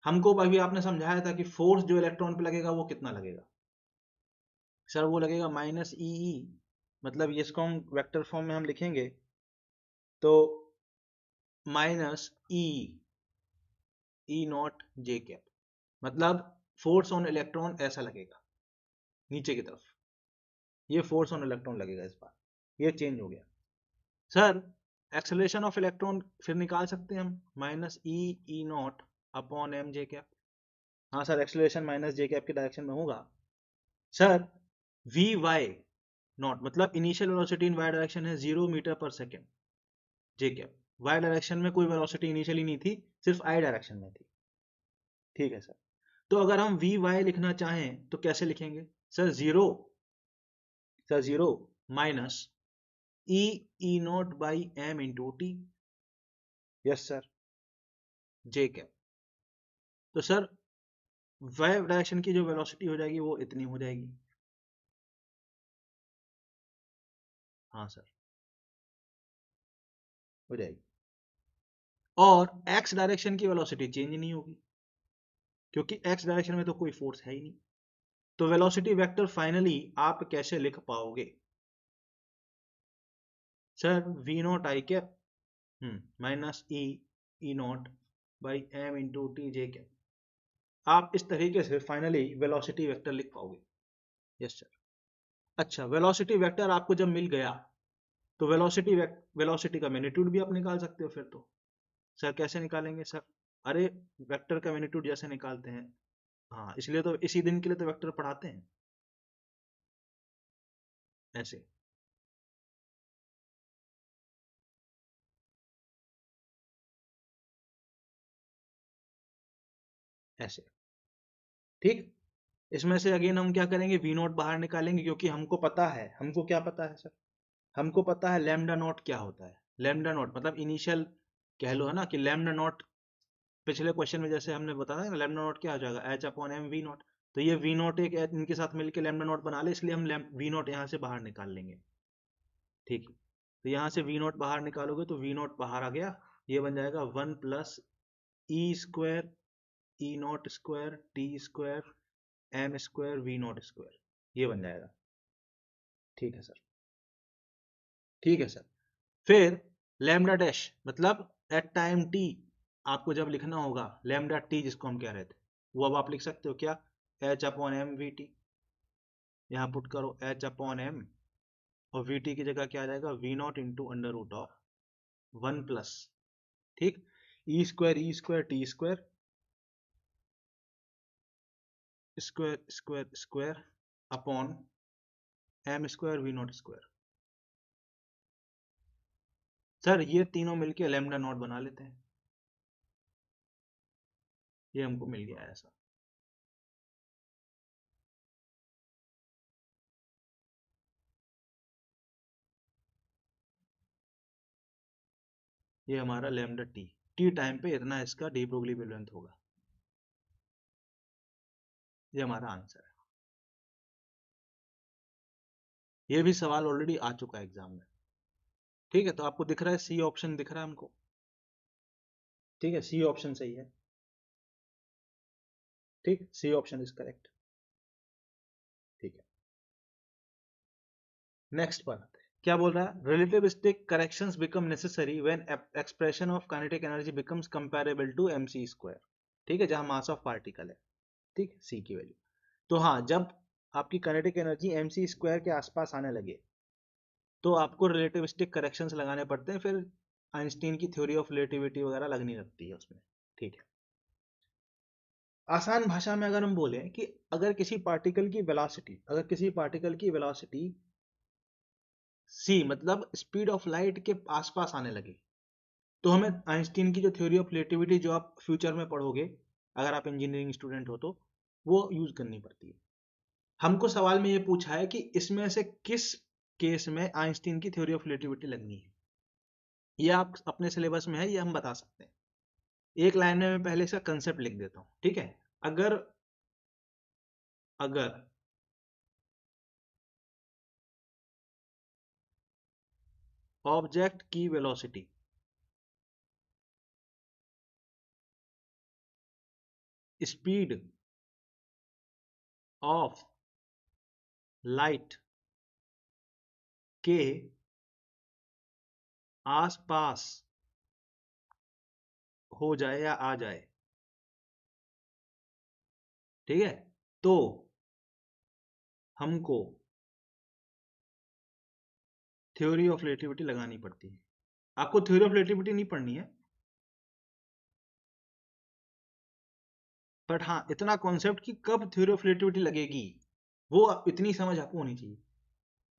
हमको अभी आपने समझाया था कि फोर्स जो इलेक्ट्रॉन पे लगेगा वो कितना लगेगा? सर वो लगेगा माइनस ई, मतलब ये इसको हम वेक्टर फॉर्म में हम लिखेंगे तो minus e not j cap, मतलब फोर्स ऑन इलेक्ट्रॉन ऐसा लगेगा नीचे की तरफ, ये फोर्स ऑन इलेक्ट्रॉन लगेगा इस बार, ये चेंज हो गया। सर एक्सेलरेशन ऑफ इलेक्ट्रॉन फिर निकाल सकते हैं हम, minus e naught upon m j cap. हाँ sir, acceleration minus j cap की डायरेक्शन में होगा। सर वी वाई नॉट मतलब initial velocity in y direction है 0 metre per second j cap. Y direction में कोई वेलोसिटी इनिशियली नहीं थी, सिर्फ आई डायरेक्शन में थी। ठीक है सर, तो अगर हम वी वाई लिखना चाहें तो कैसे लिखेंगे sir? Zero minus e naught by m into t. Yes sir, j cap. तो सर वाई डायरेक्शन की जो वेलोसिटी हो जाएगी वो इतनी हो जाएगी। हाँ सर, हो जाएगी। और एक्स डायरेक्शन की वेलोसिटी चेंज नहीं होगी, क्योंकि एक्स डायरेक्शन में तो कोई फोर्स है ही नहीं। तो वेलोसिटी वेक्टर फाइनली आप कैसे लिख पाओगे sir? V naught i cap minus e naught by m into t j cap. आप इस तरीके से फाइनली वेलोसिटी वेक्टर लिख पाओगे। Yes sir. अच्छा, वेलोसिटी वेक्टर आपको जब मिल गया तो वेलोसिटी का मैग्नीट्यूड भी आप निकाल सकते हो फिर तो। सर कैसे निकालेंगे सर? अरे वेक्टर का मैग्नीट्यूड जैसे निकालते हैं, हाँ इसलिए तो इसी दिन के लिए तो वेक्टर पढ़ाते हैं ऐसे। ऐसे, ठीक। इसमें से अगेन हम क्या करेंगे, वी नॉट बाहर निकालेंगे, क्योंकि हमको पता है, हमको क्या पता है सर? हमको पता है लैम्डा नॉट क्या होता है। लैम्डा नॉट मतलब इनिशियल कह लो, है ना, कि लैम्डा नॉट पिछले क्वेश्चन में जैसे हमने बताया ना, लैम्डा नॉट क्या हो जाएगा, h upon m v naught. तो ये वी नॉट एक इनके साथ मिलकर लैम्डा नॉट बना ले, इसलिए हम वी नॉट यहाँ से बाहर निकाल लेंगे। ठीक है, तो यहाँ से वी नॉट बाहर निकालोगे तो वी नॉट बाहर आ गया, ये बन जाएगा 1 + e square e naught square t square m square v naught square, ये बन जाएगा। ठीक है सर, ठीक है सर। फिर लैम्डा डैश मतलब एट टाइम टी आपको जब लिखना होगा लैम्डा टी जिसको हम कह रहे थे, वो अब आप लिख सकते हो क्या? H upon m v t. यहाँ पुट करो एच अपॉन एम, और वी टी की जगह क्या आ जाएगा, v naught into under root of 1 +, ठीक, e square t square square square square upon m square v naught square. Sir ये तीनों मिलके लैम्डा नॉट बना लेते हैं, ये हमको मिल गया ऐसा। ये हमारा लैम्डा टी टाइम पे इतना इसका डी ब्रोगली वेवलेंथ होगा। ये हमारा आंसर है। ये भी सवाल ऑलरेडी आ चुका है एग्जाम में। ठीक है, तो आपको दिख रहा है सी ऑप्शन दिख रहा है हमको। ठीक है, सी ऑप्शन सही है। ठीक, सी ऑप्शन इज करेक्ट। ठीक है, नेक्स्ट पर आते हैं। क्या बोल रहा है? Relativistic corrections become necessary when expression of kinetic energy becomes comparable to mc square. ठीक है, जहां मास ऑफ पार्टिकल है। ठीक, सी की वैल्यू। तो हाँ, जब आपकी काइनेटिक एनर्जी mc स्क्वायर के आसपास आने लगे तो आपको रिलेटिविस्टिक करेक्शंस लगाने पड़ते हैं, फिर आइंस्टीन की थ्योरी ऑफ रिलेटिविटी वगैरह लगनी लगती है उसमें। ठीक है, आसान भाषा में अगर हम बोले कि अगर किसी पार्टिकल की वेलोसिटी c मतलब स्पीड ऑफ लाइट के आसपास आने लगे, तो हमें आइंस्टीन की जो थ्योरी ऑफ रिलेटिविटी जो आप फ्यूचर में पढ़ोगे अगर आप इंजीनियरिंग स्टूडेंट हो, तो वो यूज करनी पड़ती है। हमको सवाल में ये पूछा है कि इसमें से किस केस में आइंस्टीन की थ्योरी ऑफ रिलेटिविटी लगनी है। ये आप अपने सिलेबस में है, ये हम बता सकते हैं। एक लाइन में मैं पहले इसका कंसेप्ट लिख देता हूं। ठीक है, अगर अगर ऑब्जेक्ट की वेलोसिटी स्पीड ऑफ लाइट के आसपास हो जाए या आ जाए, ठीक है, तो हमको थ्योरी ऑफ रिलेटिविटी लगानी पड़ती है। आपको थ्योरी ऑफ रिलेटिविटी नहीं पढ़नी है, बट हाँ इतना कॉन्सेप्ट कि कब थ्योरी ऑफ रिलेटिविटी लगेगी वो इतनी समझ आपको होनी चाहिए,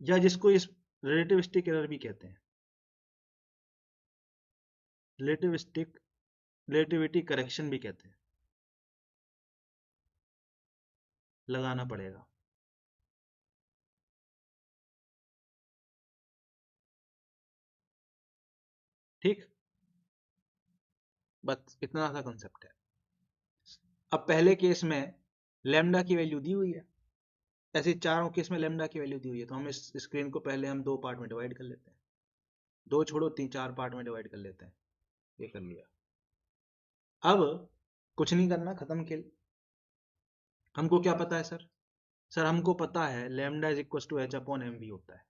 या जिसको इस रिलेटिविस्टिक एरर भी कहते हैं, रिलेटिविस्टिक रिलेटिविटी करेक्शन भी कहते हैं, लगाना पड़ेगा। ठीक, बस इतना सा कॉन्सेप्ट है। अब पहले केस में लैम्डा की वैल्यू दी हुई है, ऐसे चारों केस में लैम्डा की वैल्यू दी हुई है, तो हम इस स्क्रीन को पहले हम दो पार्ट में डिवाइड कर लेते हैं, दो छोड़ो तीन चार पार्ट में डिवाइड कर लेते हैं। ये कर लिया। अब कुछ नहीं करना, खत्म खेल। हमको क्या पता है सर? सर हमको पता है lambda is equal to h upon m v होता है।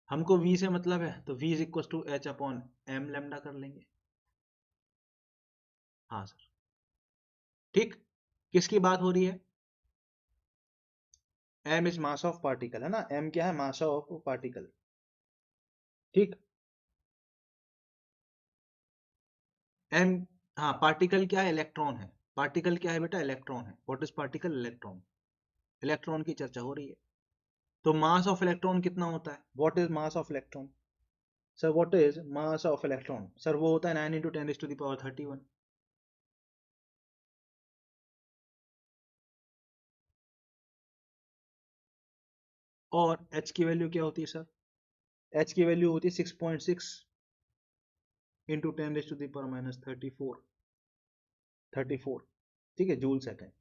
हमको v से मतलब है, तो v is equal to h upon m lambda कर लेंगे। हाँ सर, ठीक। किसकी बात हो रही है? m is mass of particle है ना, m क्या है? Mass of particle. ठीक, m, हाँ पार्टिकल क्या है? इलेक्ट्रॉन है। पार्टिकल क्या है बेटा? इलेक्ट्रॉन है। What is particle? Electron. Electron की चर्चा हो रही है, तो मास ऑफ इलेक्ट्रॉन कितना होता है? What is mass of electron? Sir what is mass of electron? Sir वो होता है 9 इंटू 10⁻31। और h की वैल्यू क्या होती है सर? h की वैल्यू होती है 6.6 इंटू 10⁻34। ठीक है, जूल सेकेंड।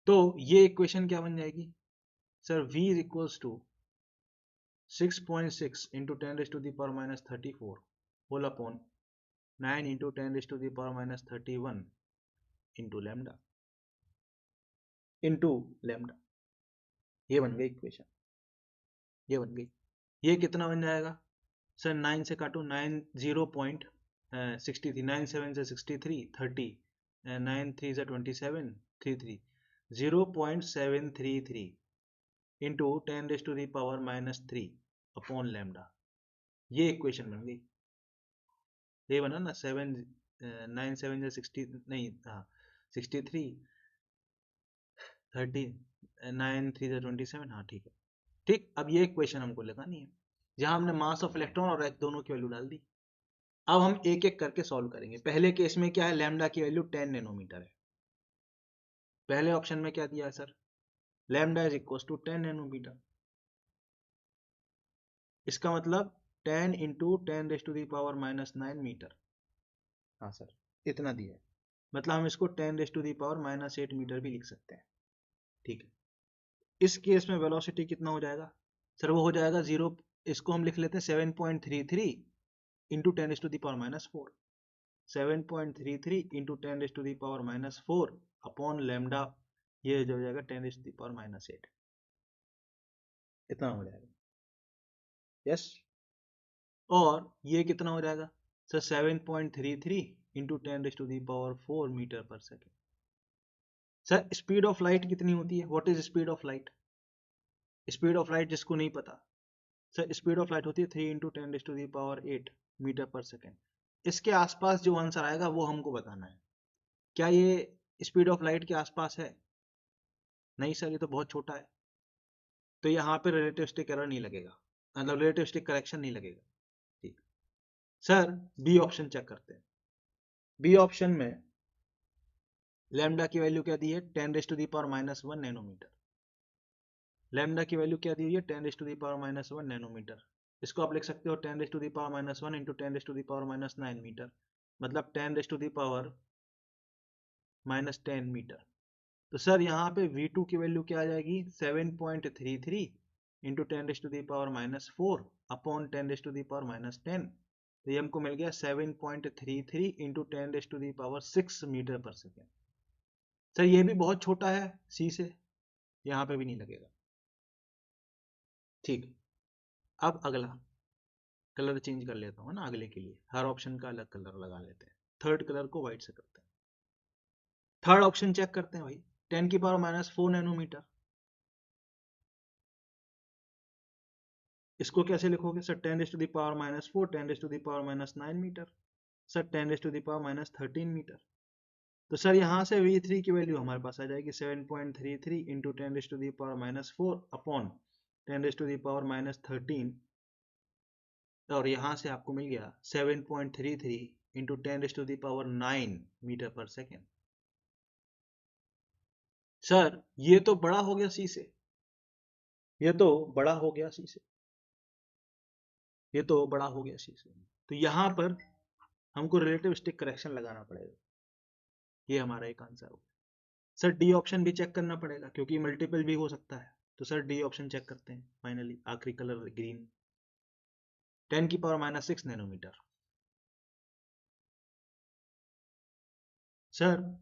तो ये इक्वेशन क्या बन जाएगी sir? v is equals to 6.6 into 10⁻34 whole upon 9 into 10⁻31 into lambda, into lambda. ये बन गई इक्वेशन, ये बन गई। ये कितना बन जाएगा सर? 9 से काटो, 9 0.63, 9 7 से 63, 30, 9 3 से 27, 33, 0.733 इंटू 10⁻³ अपॉन लैम्डा। ये इक्वेशन बन गई। ये बना ना, 7 9 7 से 60, नहीं हाँ 63, 30, 9 3 से 27, हाँ ठीक है। ठीक, अब ये इक्वेशन हमको लगानी है, जहां हमने मास ऑफ इलेक्ट्रॉन और एच दोनों की वैल्यू डाल दी। अब हम एक एक करके सॉल्व करेंगे। पहले केस में क्या है? लैम्डा की वैल्यू 10 नैनोमीटर है। पहले ऑप्शन में क्या दिया है sir? Lambda is equal to 10 nanometre. इसका मतलब 10 इंटू 10⁻⁻9 मीटर। हाँ सर, इतना दिया है, मतलब हम इसको 10⁻⁻8 मीटर भी लिख सकते हैं। ठीक है, इस केस में वेलोसिटी कितना हो जाएगा सर? वो हो जाएगा 0, इसको हम लिख लेते हैं 7.33 इंटू 10⁻⁻4। 7.33 इंटू 10⁻⁻4 अपॉन लैम्डा, ये जो हो जाएगा 10⁻⁸। इतना हो जाएगा। यस, और ये कितना हो जाएगा sir? 7.33 into 10⁻⁴ metre per second. Sir speed of light कितनी होती है? What is speed of light? Speed of light जिसको नहीं पता, सर स्पीड ऑफ लाइट होती है 3 इंटू 10⁸ मीटर पर सेकेंड। इसके आसपास जो आंसर आएगा वो हमको बताना है। क्या ये स्पीड ऑफ लाइट के आसपास है? नहीं सर, ये तो बहुत छोटा है, तो यहाँ पे रिलेटिविस्टिक एरर नहीं लगेगा, मतलब रिलेटिविस्टिक करेक्शन नहीं लगेगा। ठीक सर, बी ऑप्शन चेक करते हैं। बी ऑप्शन में लैम्डा की वैल्यू क्या दी है? 10⁻⁻1 नैनोमीटर। लैम्डा की वैल्यू क्या दी हुई है? 10⁻⁻1 नैनोमीटर। इसको आप लिख सकते हो 10⁻⁻1 इंटू 10⁻⁻9 मीटर, मतलब 10⁻⁻10 मीटर। तो सर यहाँ पे V2 की वैल्यू क्या आ जाएगी? 7.33 इंटू 10⁻⁻4 अपॉन 10⁻⁻10। तो ये हमको मिल गया 7.33 into 10⁻6 metre per second. Sir ये भी बहुत छोटा है सी से, यहाँ पे भी नहीं लगेगा। ठीक, अब अगला कलर चेंज कर लेता हूँ ना अगले के लिए, हर ऑप्शन का अलग कलर लगा लेते हैं। थर्ड कलर को व्हाइट से करते हैं। थर्ड ऑप्शन चेक करते हैं भाई, 10⁻⁻⁴ नैनोमीटर। इसको कैसे लिखोगे सर? 10⁻⁻⁴, 10⁻⁻9 मीटर। Sir 10⁻⁻13 metre. तो सर यहाँ से V3 की वैल्यू हमारे पास आ जाएगी 7.33 इंटू 10⁻⁻⁴ अपॉन 10⁻⁻13, और यहाँ से आपको मिल गया 7.33 into 10⁻9 metre per second. Sir ये तो बड़ा हो गया C से, ये तो बड़ा हो गया C से, ये तो बड़ा हो गया C से। तो यहाँ पर हमको रिलेटिविस्टिक करेक्शन लगाना पड़ेगा। ये हमारा एक आंसर होगा। सर डी ऑप्शन भी चेक करना पड़ेगा क्योंकि मल्टीपल भी हो सकता है। तो सर डी ऑप्शन चेक करते हैं। फाइनली आखिरी कलर ग्रीन, 10⁻⁻6 नैनोमीटर। सर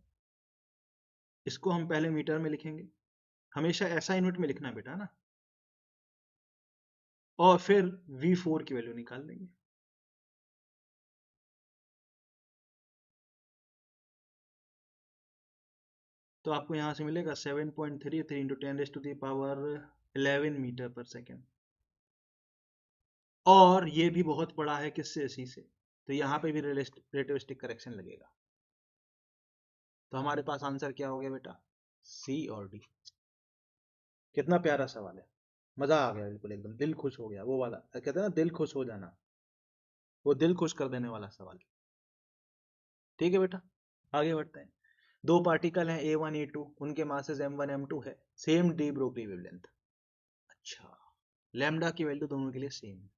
इसको हम पहले मीटर में लिखेंगे, हमेशा ऐसा यूनिट में लिखना बेटा ना, और फिर V4 की वैल्यू निकाल देंगे। तो आपको यहां से मिलेगा 7.33 इंटू 10⁻11 मीटर पर सेकेंड। और ये भी बहुत बड़ा है किससे? C से। तो यहाँ पे भी रिलेटिविस्टिक करेक्शन लगेगा। तो हमारे पास आंसर क्या हो गया बेटा? C और D। कितना प्यारा सवाल है, मजा आ गया, बिल्कुल एकदम दिल खुश हो गया। वो वाला कहते हैं ना दिल खुश हो जाना, वो दिल खुश कर देने वाला सवाल। ठीक है बेटा, आगे बढ़ते हैं। दो पार्टिकल हैं A1 A2, उनके मासेस M1 M2 है, सेम डी ब्रोगली वेवलेंथ। अच्छा, लैम्डा की वैल्यू दोनों के लिए same,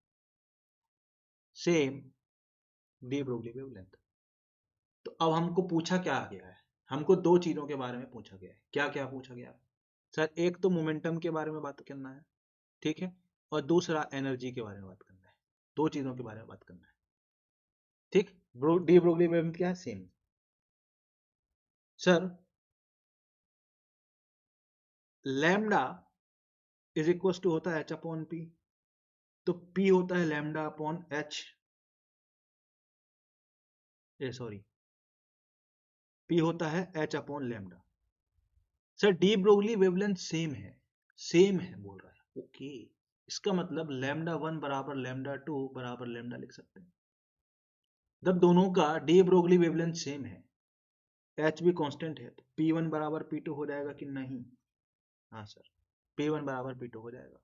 same D Broglie wavelength. तो अब हमको पूछा क्या गया है? हमको दो चीजों के बारे में पूछा गया है। क्या क्या पूछा गया है सर? एक तो मोमेंटम के बारे में बात करना है, ठीक है, और दूसरा एनर्जी के बारे में बात करना है। दो चीजों के बारे में बात करना है, ठीक। डी ब्रोगली वेवलेंथ क्या है? Same. Sir lambda is equal to होता है H अपॉन P, तो P होता है lambda upon H, sorry P होता है H upon lambda. Sir de Broglie wavelength same है, सेम है बोल रहा है, ओके। इसका मतलब λ1 बराबर λ2 बराबर लैम्डा लिख सकते हैं। जब दोनों का डी ब्रोगली वेवलेंथ सेम है, H भी कांस्टेंट है, तो P1 बराबर P2 हो जाएगा कि नहीं? हाँ सर, P1 बराबर P2 हो जाएगा,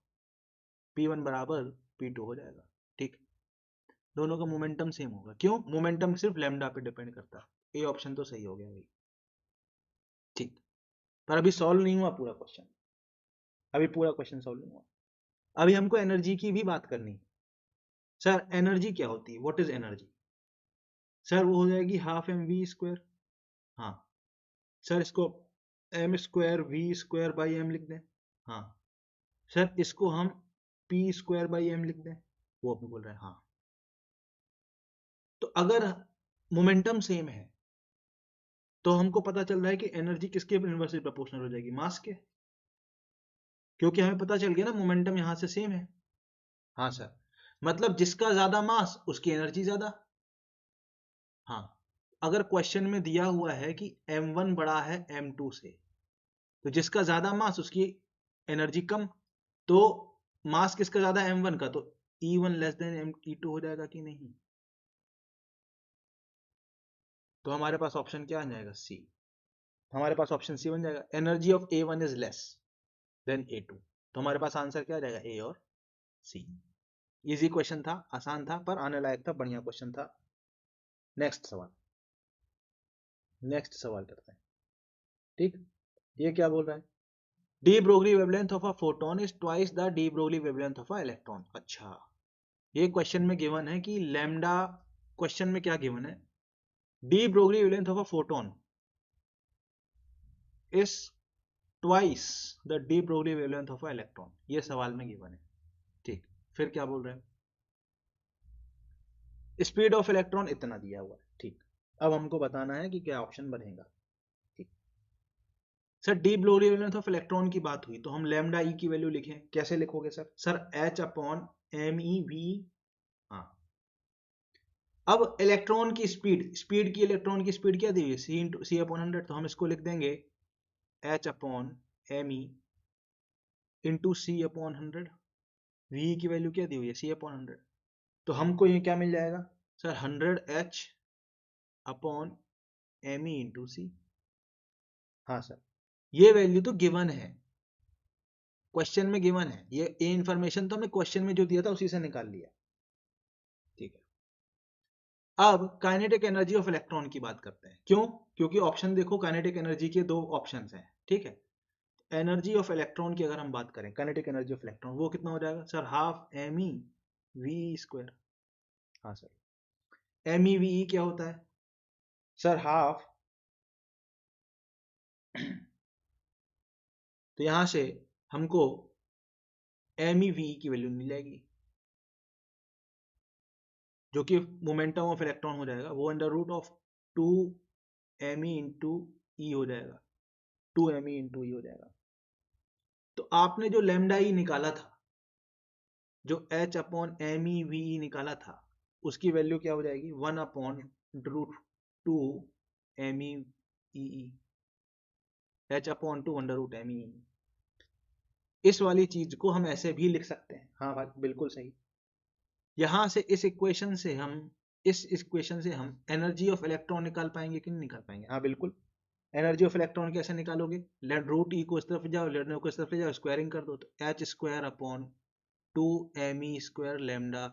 P1 बराबर P2 हो जाएगा, ठीक। दोनों का मोमेंटम सेम होगा। क्यों? मोमेंटम सिर्फ लैम्डा पे डिपेंड करता है। ए ऑप्शन तो सही हो गया भाई, ठीक। पर अभी सॉल्व नहीं हुआ पूरा क्वेश्चन, अभी पूरा क्वेश्चन सॉल्व नहीं हुआ। अभी हमको एनर्जी की भी बात करनी है। सर एनर्जी क्या होती है? What is energy? सर वो हो जाएगी ½ mv²। हाँ सर, इसको m²v² m लिख दें। हाँ सर, इसको हम p² m लिख दें। वो भी बोल रहे हैं हाँ। तो अगर मोमेंटम सेम है तो हमको पता चल रहा है कि एनर्जी किसके इनवर्सली प्रोपोर्शनल हो जाएगी? मास के, क्योंकि हमें पता चल गया ना मोमेंटम यहां से सेम है। हाँ सर, मतलब जिसका ज्यादा मास उसकी एनर्जी ज्यादा। हाँ, अगर क्वेश्चन में दिया हुआ है कि m1 बड़ा है m2 से, तो जिसका ज्यादा मास उसकी एनर्जी कम। तो मास किसका ज्यादा है? m1 का, तो E1 लेस देन E2 हो जाएगा कि नहीं? तो हमारे पास ऑप्शन क्या आ जाएगा? सी। हमारे पास ऑप्शन सी बन जाएगा, energy of A1 is less than A2। तो हमारे पास आंसर क्या आ जाएगा? ए और सी। इजी क्वेश्चन था, आसान था, पर आने लायक था, बढ़िया क्वेश्चन था। नेक्स्ट सवाल, नेक्स्ट सवाल करते हैं, ठीक। ये क्या बोल रहा है? D Broglie wavelength of a photon is twice the D Broglie wavelength of a electron. अच्छा, ये क्वेश्चन में गिवन है कि लैम्डा, क्वेश्चन में क्या गिवन है? D Broglie wavelength of a photon is twice the D Broglie wavelength of a electron. ये सवाल में गिवन है, ठीक। फिर क्या बोल रहे हैं? स्पीड ऑफ इलेक्ट्रॉन इतना दिया हुआ है, ठीक। अब हमको बताना है कि क्या ऑप्शन बनेगा, ठीक। Sir de Broglie wavelength of electron की बात हुई तो हम लैम्डा ई की वैल्यू लिखें, कैसे लिखोगे sir? Sir H upon MEV। हाँ अब इलेक्ट्रॉन की स्पीड की इलेक्ट्रॉन की स्पीड क्या दी हुई है, सी अपॉन 100, तो हम इसको लिख देंगे h upon m e into c upon 100। V की वैल्यू क्या दी हुई है, सी अपॉन 100, तो हमको ये क्या मिल जाएगा sir, 100 h upon m e into c. हाँ सर, ये वैल्यू तो गिवन है, क्वेश्चन में गिवन है, ये इंफॉर्मेशन तो हमने क्वेश्चन में जो दिया था उसी से निकाल लिया। ठीक है, अब काइनेटिक एनर्जी ऑफ इलेक्ट्रॉन की बात करते हैं। क्यों? क्योंकि ऑप्शन देखो, काइनेटिक एनर्जी के दो ऑप्शंस हैं। ठीक है, एनर्जी ऑफ इलेक्ट्रॉन की अगर हम बात करें, काइनेटिक एनर्जी ऑफ इलेक्ट्रॉन, वो कितना हो जाएगा sir, half m e v square. हाँ सर, एम ई वी क्या होता है सर, हाफ तो यहां से हमको एम ई वी की वैल्यू मिल जाएगी, जो कि मोमेंटम ऑफ इलेक्ट्रॉन हो जाएगा, वो under root of 2 me into e हो जाएगा, 2 me इंटू ई हो जाएगा। तो आपने जो लेमडा ई निकाला था, जो h upon m e v निकाला था, उसकी वैल्यू क्या हो जाएगी, 1 upon root 2 m e e, h upon 2 under root m e. इस वाली चीज को हम ऐसे भी लिख सकते हैं। हाँ भाई, बिल्कुल सही। यहां से इस इक्वेशन से हम एनर्जी ऑफ इलेक्ट्रॉन निकाल पाएंगे कि नहीं निकाल पाएंगे? हाँ बिल्कुल। एनर्जी ऑफ इलेक्ट्रॉन कैसे निकालोगे, लेट रूट ई को इस तरफ जाओ, लेट को इस तरफ ले जाओ, स्क्वायरिंग कर दो, तो h square upon 2 me square lambda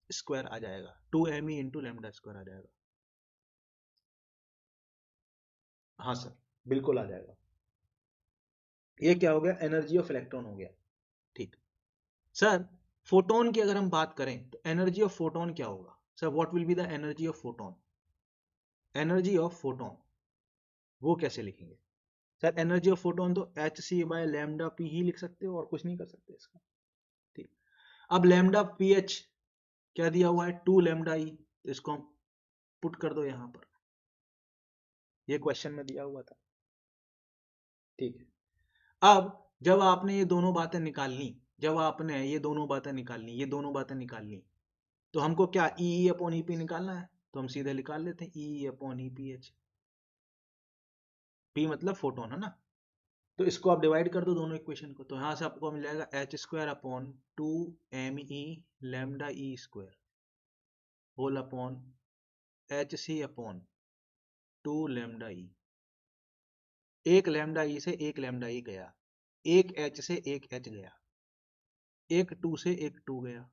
square आ जाएगा, 2 me इंटू लेमडा स्क्वायर आ जाएगा। हाँ सर, बिल्कुल आ जाएगा। ये क्या हो गया, एनर्जी ऑफ इलेक्ट्रॉन हो गया। ठीक सर, फोटोन की अगर हम बात करें तो एनर्जी ऑफ फोटोन क्या होगा sir, what will be the energy of photon? Energy of photon वो कैसे लिखेंगे सर? एनर्जी ऑफ फोटोन तो h c by lambda p ही लिख सकते हो, और कुछ नहीं कर सकते इसका। ठीक, अब लैम्डा पी एच क्या दिया हुआ है, 2 λ e, तो इसको हम पुट कर दो यहां पर, ये क्वेश्चन में दिया हुआ था। ठीक है, अब जब आपने ये दोनों बातें निकालनी, ये दोनों बातें निकालनी, तो हमको क्या ई अपॉन ई पी निकालना है, तो हम सीधे निकाल लेते हैं ई upon E P H. P मतलब फोटोन है ना, तो इसको आप डिवाइड कर दो दोनों इक्वेशन को, तो यहां से आपको मिल जाएगा h square upon 2 me lambda e square whole upon h c upon 2 λ e। एक लैम्डा ई से एक लैम्डा ई गया, एक एच से एक एच गया, एक 2 से एक 2 गया,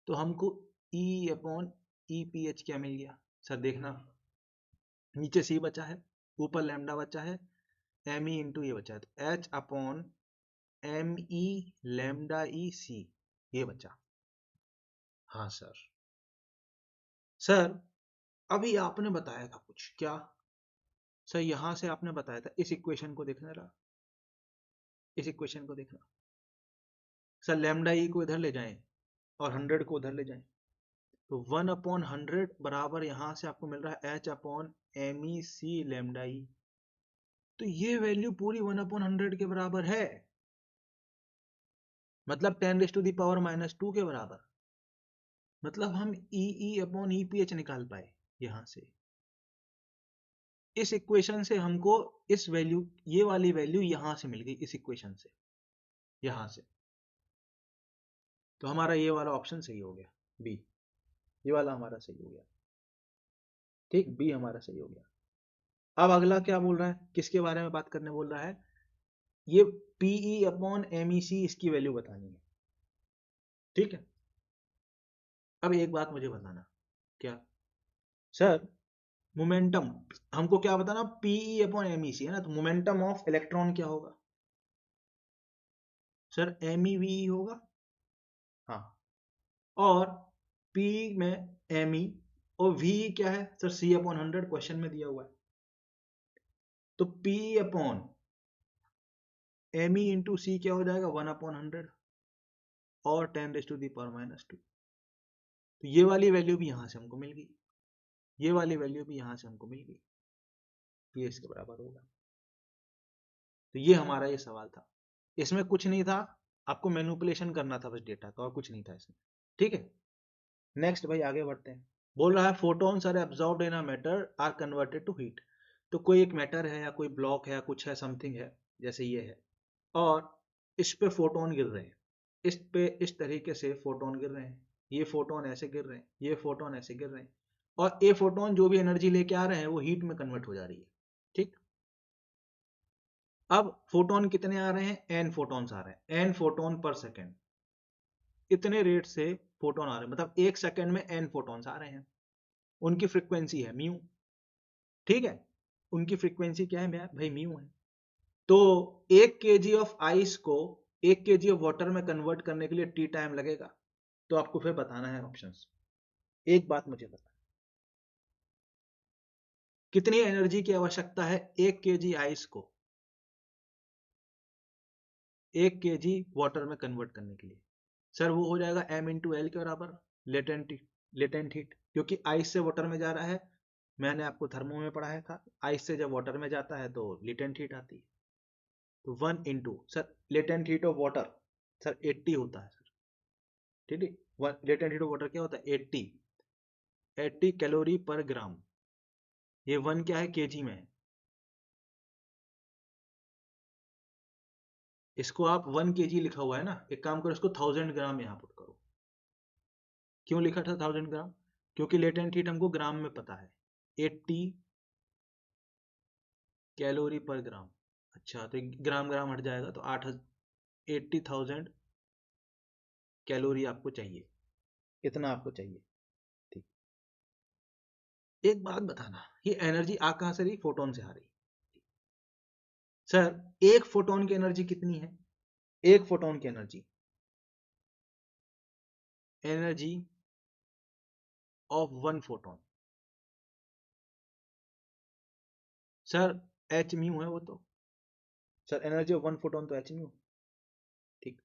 तो हमको ई अपॉन ई पी एच क्या मिल गया सर? देखना, नीचे सी बचा है, ऊपर लैम्डा बचा है, एम ई इंटू ये बचा है, तो h upon m e lambda e c ये बचा। हाँ सर। सर अभी आपने बताया था कुछ, क्या सर? यहां से आपने बताया था, इस इक्वेशन को देखना रहा, इस इक्वेशन को देखना सर, लैम्डा ई को इधर ले जाएं और 100 को उधर ले जाएं, तो 1/100 बराबर यहां से आपको मिल रहा है एच अपॉन एम ई सी लैम्डा ई, तो ये वैल्यू पूरी 1/100 के बराबर है, मतलब 10⁻⁻² के बराबर। मतलब हम ई अपॉन ई पी एच निकाल पाए यहां से। इस इक्वेशन से हमको इस वैल्यू, ये वाली वैल्यू यहां से मिल गई, इस इक्वेशन से, यहां से, तो हमारा ये वाला ऑप्शन सही हो गया, बी, ये वाला हमारा सही हो गया। ठीक, बी हमारा सही हो गया। अब अगला क्या बोल रहा है, किसके बारे में बात करने बोल रहा है, ये पीई अपॉन एम ई सी, इसकी वैल्यू बतानी है। ठीक है, अब एक बात मुझे बताना, क्या सर, मोमेंटम हमको क्या बताना, पीई अपॉन एम ई सी है ना, तो मोमेंटम ऑफ इलेक्ट्रॉन क्या होगा सर? एम ई वी होगा। हाँ, और P में me और V क्या है सर? C अपॉन 100 क्वेश्चन में दिया हुआ है, तो P अपॉन me इंटू सी क्या हो जाएगा, 1/100 और 10⁻⁻²। तो ये वाली वैल्यू भी यहां से हमको मिल गई, ये वाली वैल्यू भी यहां से हमको मिल गई, ये इसके बराबर होगा। तो ये हमारा ये सवाल था, इसमें कुछ नहीं था, आपको मैनिपुलेशन करना था बस डेटा का, और कुछ नहीं था इसमें। ठीक है, नेक्स्ट भाई आगे बढ़ते हैं। बोल रहा है photons are absorbed in a matter are converted to heat. तो कोई एक मैटर है या कोई ब्लॉक है, कुछ है, समथिंग है, जैसे ये है, और इस पे फोटोन गिर रहे हैं, इस पे इस तरीके से फोटोन गिर रहे हैं, ये फोटोन ऐसे गिर रहे हैं, ये फोटोन ऐसे गिर रहे हैं, और ये फोटोन जो भी एनर्जी लेके आ रहे हैं वो हीट में कन्वर्ट हो जा रही है। ठीक। अब फोटोन कितने आ रहे हैं? एन फोटोन्स आ रहे हैं, एन फोटोन पर सेकेंड। इतने रेट से फोटोन आ रहे हैं, मतलब एक सेकेंड में एन फोटोन्स आ रहे हैं। उनकी फ्रीक्वेंसी है म्यू। ठीक है, उनकी फ्रीक्वेंसी क्या है भाई? म्यू है। तो 1 kg ऑफ आइस को 1 kg ऑफ वाटर में कन्वर्ट करने के लिए टी टाइम लगेगा। तो आपको फिर बताना है ऑप्शंस। एक बात मुझे बता, कितनी एनर्जी की आवश्यकता है 1 kg आइस को 1 kg वाटर में कन्वर्ट करने के लिए? सर वो हो जाएगा m×l के बराबर, लेटेंट लेटेंट हीट, क्योंकि आइस से वाटर में जा रहा है। मैंने आपको थर्मो में पढ़ाया था, आइस से जब वाटर में जाता है तो लेटेंट हीट आती है। तो 1 sir latent heat of water sir 80 होता है सर। ठीक है, लेटेंट हीट ऑफ वाटर क्या होता है? 80 कैलोरी पर ग्राम। ये 1 क्या है? केजी में है। इसको आप 1 kg लिखा हुआ है ना, एक काम करो इसको 1000 ग्राम यहाँ पुट करो। क्यों लिखा था 1000 ग्राम? क्योंकि लेटेंट हीट हमको ग्राम में पता है, 80 कैलोरी पर ग्राम। अच्छा, तो ग्राम ग्राम हट जाएगा, तो 80,000 कैलोरी आपको चाहिए, इतना आपको चाहिए। ठीक। एक बात बताना, ये एनर्जी आ कहां से रही? फोटोन से आ रही। सर एक फोटोन की एनर्जी कितनी है? एक फोटोन की energy, energy of 1 photon, sir H mu है वो तो। सर एनर्जी ऑफ 1 फोटोन तो एच म्यू। ठीक।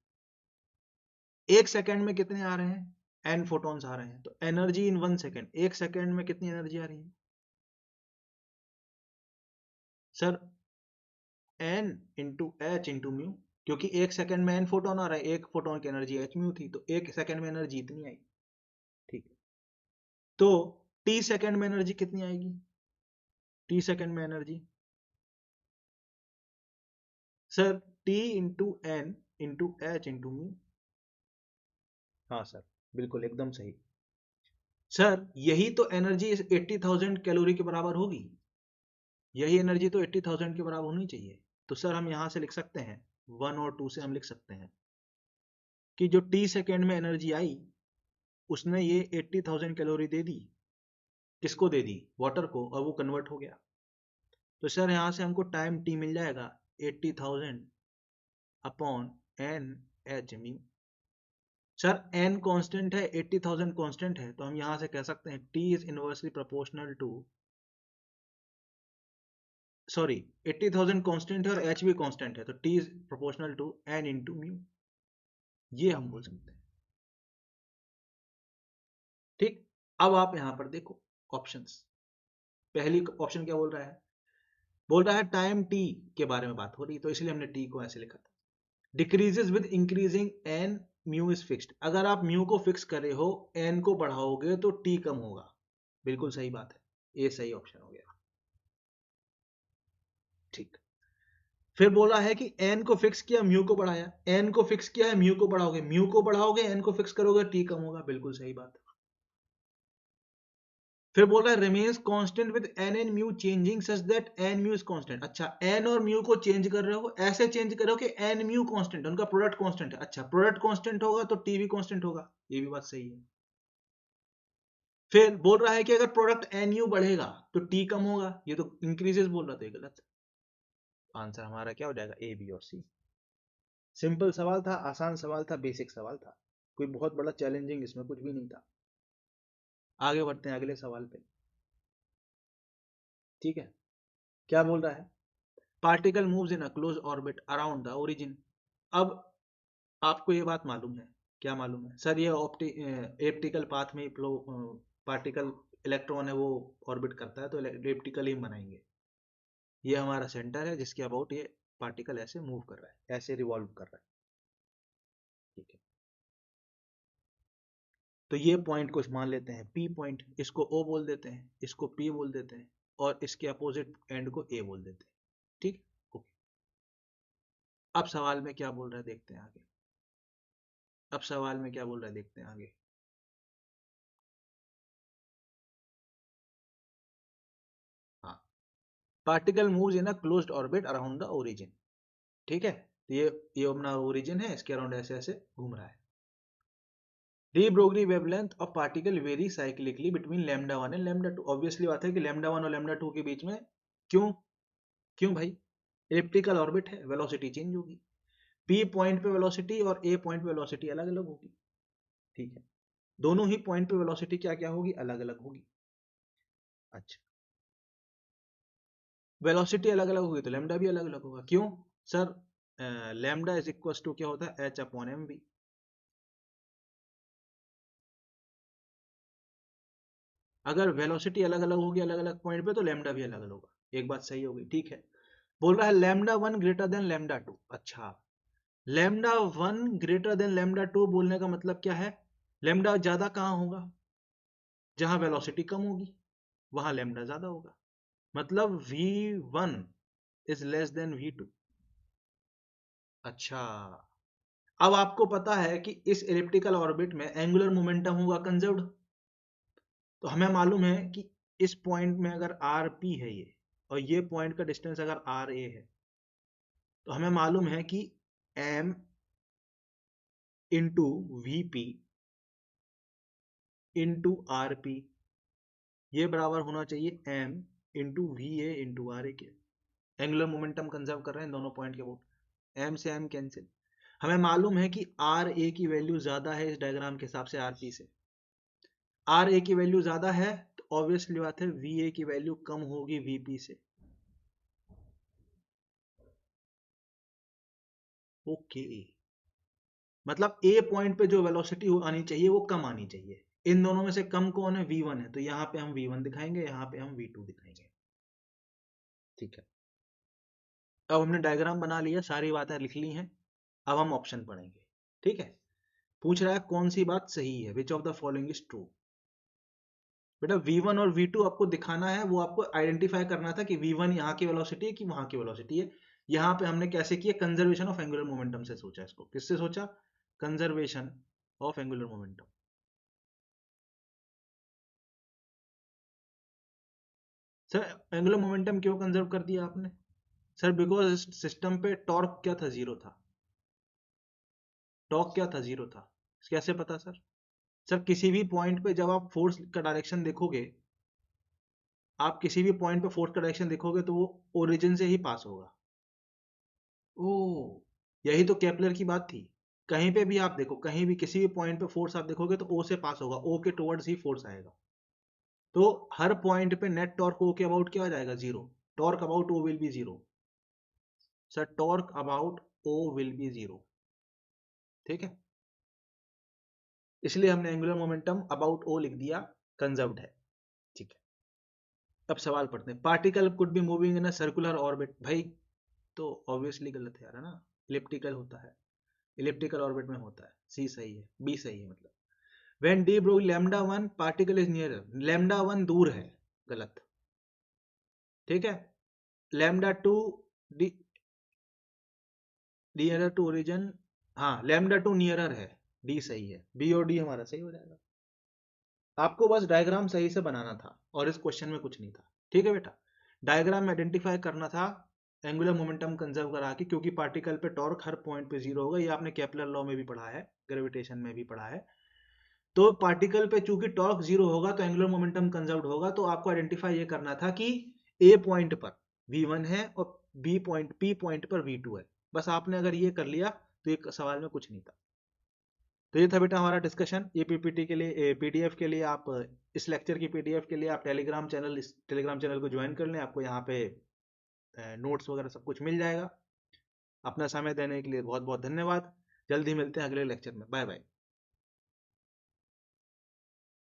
एक सेकंड में कितने आ रहे हैं? एन फोटॉन्स आ रहे हैं, तो एनर्जी इन 1 सेकंड, एक सेकंड में कितनी एनर्जी आ रही है? Sir n into h into mu, क्योंकि एक सेकंड में एन फोटोन आ रहा है, एक फोटोन की एनर्जी एच म्यू थी, तो एक सेकंड में एनर्जी इतनी आई। ठीक है, तो टी सेकंड में एनर्जी कितनी आएगी? टी सेकंड में energy sir t into n into h into mu. हाँ सर, बिल्कुल एकदम सही। सर यही तो एनर्जी 80,000 कैलोरी के बराबर होगी, यही एनर्जी तो 80,000 के बराबर होनी चाहिए। तो सर हम यहां से लिख सकते हैं, 1 और 2 से हम लिख सकते हैं कि जो टी सेकेंड में एनर्जी आई उसने ये 80,000 कैलोरी दे दी। किसको दे दी? वाटर को, और वो कन्वर्ट हो गया। तो सर यहां से हमको टाइम टी मिल जाएगा 80,000 upon n h mu. Sir n constant है, 80,000 कांस्टेंट है, तो हम यहां से कह सकते हैं t is inversely proportional to, sorry 80,000 constant है और एच भी कांस्टेंट है, तो t is proportional to n into mu, ये हम बोल सकते हैं। ठीक। अब आप यहां पर देखो ऑप्शंस। पहली ऑप्शन क्या बोल रहा है? बोल रहा है टाइम टी के बारे में बात हो रही, तो इसलिए हमने टी को ऐसे लिखा था। Decreases with increasing n, mu is fixed. अगर आप म्यू को फिक्स करे हो, एन को बढ़ाओगे तो टी कम होगा। बिल्कुल सही बात है, ये सही ऑप्शन हो गया। ठीक। फिर बोला है कि एन को फिक्स किया, म्यू को बढ़ाया, एन को फिक्स किया है, म्यू को बढ़ाओगे, म्यू को बढ़ाओगे, एन को फिक्स करोगे, टी कम होगा। बिल्कुल सही बात है। फिर बोल रहा है remains constant with n and mu changing such that n mu is constant. अच्छा, एन और म्यू को चेंज कर रहे हो, ऐसे चेंज कर रहे हो कि एन म्यू कांस्टेंट, उनका प्रोडक्ट कांस्टेंट है। अच्छा, प्रोडक्ट कांस्टेंट होगा तो टी भी कांस्टेंट होगा, ये भी बात सही है। फिर बोल रहा है कि अगर प्रोडक्ट एन यू बढ़ेगा तो टी कम होगा, ये तो इंक्रीजेस बोल रहा था, ये गलत। आंसर हमारा क्या हो जाएगा? ए, बी और सी। सिंपल सवाल था, आसान सवाल था, बेसिक सवाल था, कोई बहुत बड़ा चैलेंजिंग इसमें कुछ भी नहीं था। आगे बढ़ते हैं अगले सवाल पे। ठीक है, क्या बोल रहा है? Particle moves in a close orbit around the origin. अब आपको ये बात मालूम है? क्या मालूम है सर? ये एप्टिकल पाथ में पार्टिकल इलेक्ट्रॉन है वो ऑर्बिट करता है, तो एप्टिकल ही बनाएंगे। ये हमारा सेंटर है जिसके अबाउट ये पार्टिकल ऐसे मूव कर रहा है, ऐसे रिवॉल्व कर रहा है। ठीक है। तो ये पॉइंट को मान लेते हैं P पॉइंट, इसको O बोल देते हैं, इसको P बोल देते हैं, और इसके अपोजिट एंड को A बोल देते हैं। ठीक, ओके। अब सवाल में क्या बोल रहा है देखते हैं आगे। अब सवाल में क्या बोल रहा है देखते हैं आगे। हाँ, particle moves in a closed orbit around the origin. ठीक है, तो ये अपना ओरिजिन है, इसके अराउंड ऐसे ऐसे घूम रहा है। D Broglie wavelength of particle very cyclically between lambda 1 and lambda 2। Obviously बात है कि लैम्डा 1 और लैम्डा 2 के बीच में क्यों क्यों भाई, एलिप्टिकल ऑर्बिट है, वेलोसिटी चेंज होगी। पी पॉइंट पे वेलोसिटी और ए पॉइंट पे वेलोसिटी अलग अलग होगी। ठीक है, दोनों ही पॉइंट पे वेलोसिटी क्या क्या होगी, अलग अलग होगी। अच्छा, वेलोसिटी अलग अलग होगी तो लैम्डा भी अलग अलग होगा। क्यों sir? Lambda is equal to क्या होता है, एच अपॉन एम वी। अगर वेलोसिटी अलग अलग होगी अलग अलग पॉइंट पे तो लैम्डा भी अलग अलग होगा। एक बात सही होगी, ठीक है। बोल रहा है लैम्डा 1 ग्रेटर देन लैम्डा 2। अच्छा, लैम्डा 1 ग्रेटर देन लैम्डा 2 बोलने का मतलब क्या है? लैम्डा ज्यादा कहाँ होगा? जहां वेलोसिटी कम होगी वहां लैम्डा ज्यादा होगा। मतलब v1 is less than v2। अच्छा, अब आपको पता है कि इस एलिप्टिकल ऑर्बिट में एंगुलर मोमेंटम होगा कंजर्व्ड। तो हमें मालूम है कि इस पॉइंट में अगर आर पी है ये, और ये पॉइंट का डिस्टेंस अगर आर ए है, तो हमें मालूम है कि m into v p into r p, ये बराबर होना चाहिए m into v a into r a के। एंगुलर मोमेंटम कंजर्व कर रहे हैं दोनों पॉइंट के वो, एम से एम कैंसिल। हमें मालूम है कि आर ए की वैल्यू ज्यादा है इस डायग्राम के हिसाब से आर पी से। आर ए की वैल्यू ज्यादा है तो ऑब्वियसली बात है वी ए की वैल्यू कम होगी वी पी से। ओके, मतलब ए पॉइंट पे जो वेलोसिटी आनी चाहिए वो कम आनी चाहिए। इन दोनों में से कम कौन है? v1 है, तो यहाँ पे हम v1 दिखाएंगे, यहाँ पे हम v2 दिखाएंगे। ठीक है, अब हमने डायग्राम बना लिया, सारी बातें लिख ली हैं। अब हम ऑप्शन पढ़ेंगे। ठीक है, पूछ रहा है कौन सी बात सही है, which of the following is true. बेटा v1 और v2 आपको दिखाना है, वो आपको आइडेंटिफाई करना था कि v1 यहाँ की वेलोसिटी है कि वहां की वेलोसिटी है। यहाँ पे हमने कैसे किया, कंजर्वेशन ऑफ एंगुलर मोमेंटम से सोचा इसको। किससे सोचा? Conservation of angular momentum. Sir angular momentum क्यों कंजर्व कर दिया आपने? सर बिकॉज सिस्टम पे टॉर्क क्या था, जीरो था। टॉर्क क्या था, जीरो था। कैसे पता सर? सर किसी भी पॉइंट पे जब आप फोर्स का डायरेक्शन देखोगे, आप किसी भी पॉइंट पे फोर्स का डायरेक्शन देखोगे तो वो ओरिजिन से ही पास होगा। ओ, यही तो केपलर की बात थी। कहीं पे भी आप देखो, कहीं भी किसी भी पॉइंट पे फोर्स आप देखोगे तो ओ से पास होगा, ओ के टुवर्ड्स ही फोर्स आएगा। तो हर पॉइंट पे नेट टॉर्क ओ के अबाउट क्या हो जाएगा, zero. Torque about o will be zero. Sir torque about o will be zero. ठीक है, इसलिए हमने एंगुलर मोमेंटम अबाउट ओ लिख दिया, कंजर्व्ड है। ठीक है, अब सवाल पढ़ते हैं। Particle could be moving in a circular orbit. भाई तो ऑब्वियसली गलत है यार, है ना। इलिप्टिकल होता है, इलिप्टिकल ऑर्बिट में होता है। सी सही है, बी सही है। मतलब when de Broglie lambda 1 particle is near, lambda 1 दूर है, गलत। ठीक है, lambda 2 d nearer to origin, हाँ लैम्डा 2 नियरर है, डी सही है। बी और डी हमारा सही हो जाएगा। आपको बस डायग्राम सही से बनाना था और इस क्वेश्चन में कुछ नहीं था। ठीक है बेटा, डायग्राम में आइडेंटिफाई करना था एंगुलर मोमेंटम कंजर्व करा के, क्योंकि पार्टिकल पे टॉर्क हर पॉइंट पे जीरो होगा। ये आपने केपलर लॉ में भी पढ़ा है, ग्रेविटेशन में भी पढ़ा है। तो पार्टिकल पे चूंकि टॉर्क जीरो होगा तो एंगुलर मोमेंटम कंजर्व होगा। तो आपको आइडेंटिफाई ये करना था कि ए पॉइंट पर v1 है और बी पॉइंट पी पॉइंट पर v2 है। बस आपने अगर ये कर लिया तो एक सवाल में कुछ नहीं था। तो ये था बेटा हमारा डिस्कशन। ये पीपीटी के लिए, पीडीएफ के लिए आप, इस लेक्चर की पीडीएफ के लिए आप टेलीग्राम चैनल, इस टेलीग्राम चैनल को ज्वाइन कर लें। आपको यहाँ पे नोट्स वगैरह सब कुछ मिल जाएगा। अपना समय देने के लिए बहुत बहुत धन्यवाद। जल्दी मिलते हैं अगले लेक्चर में। Bye bye.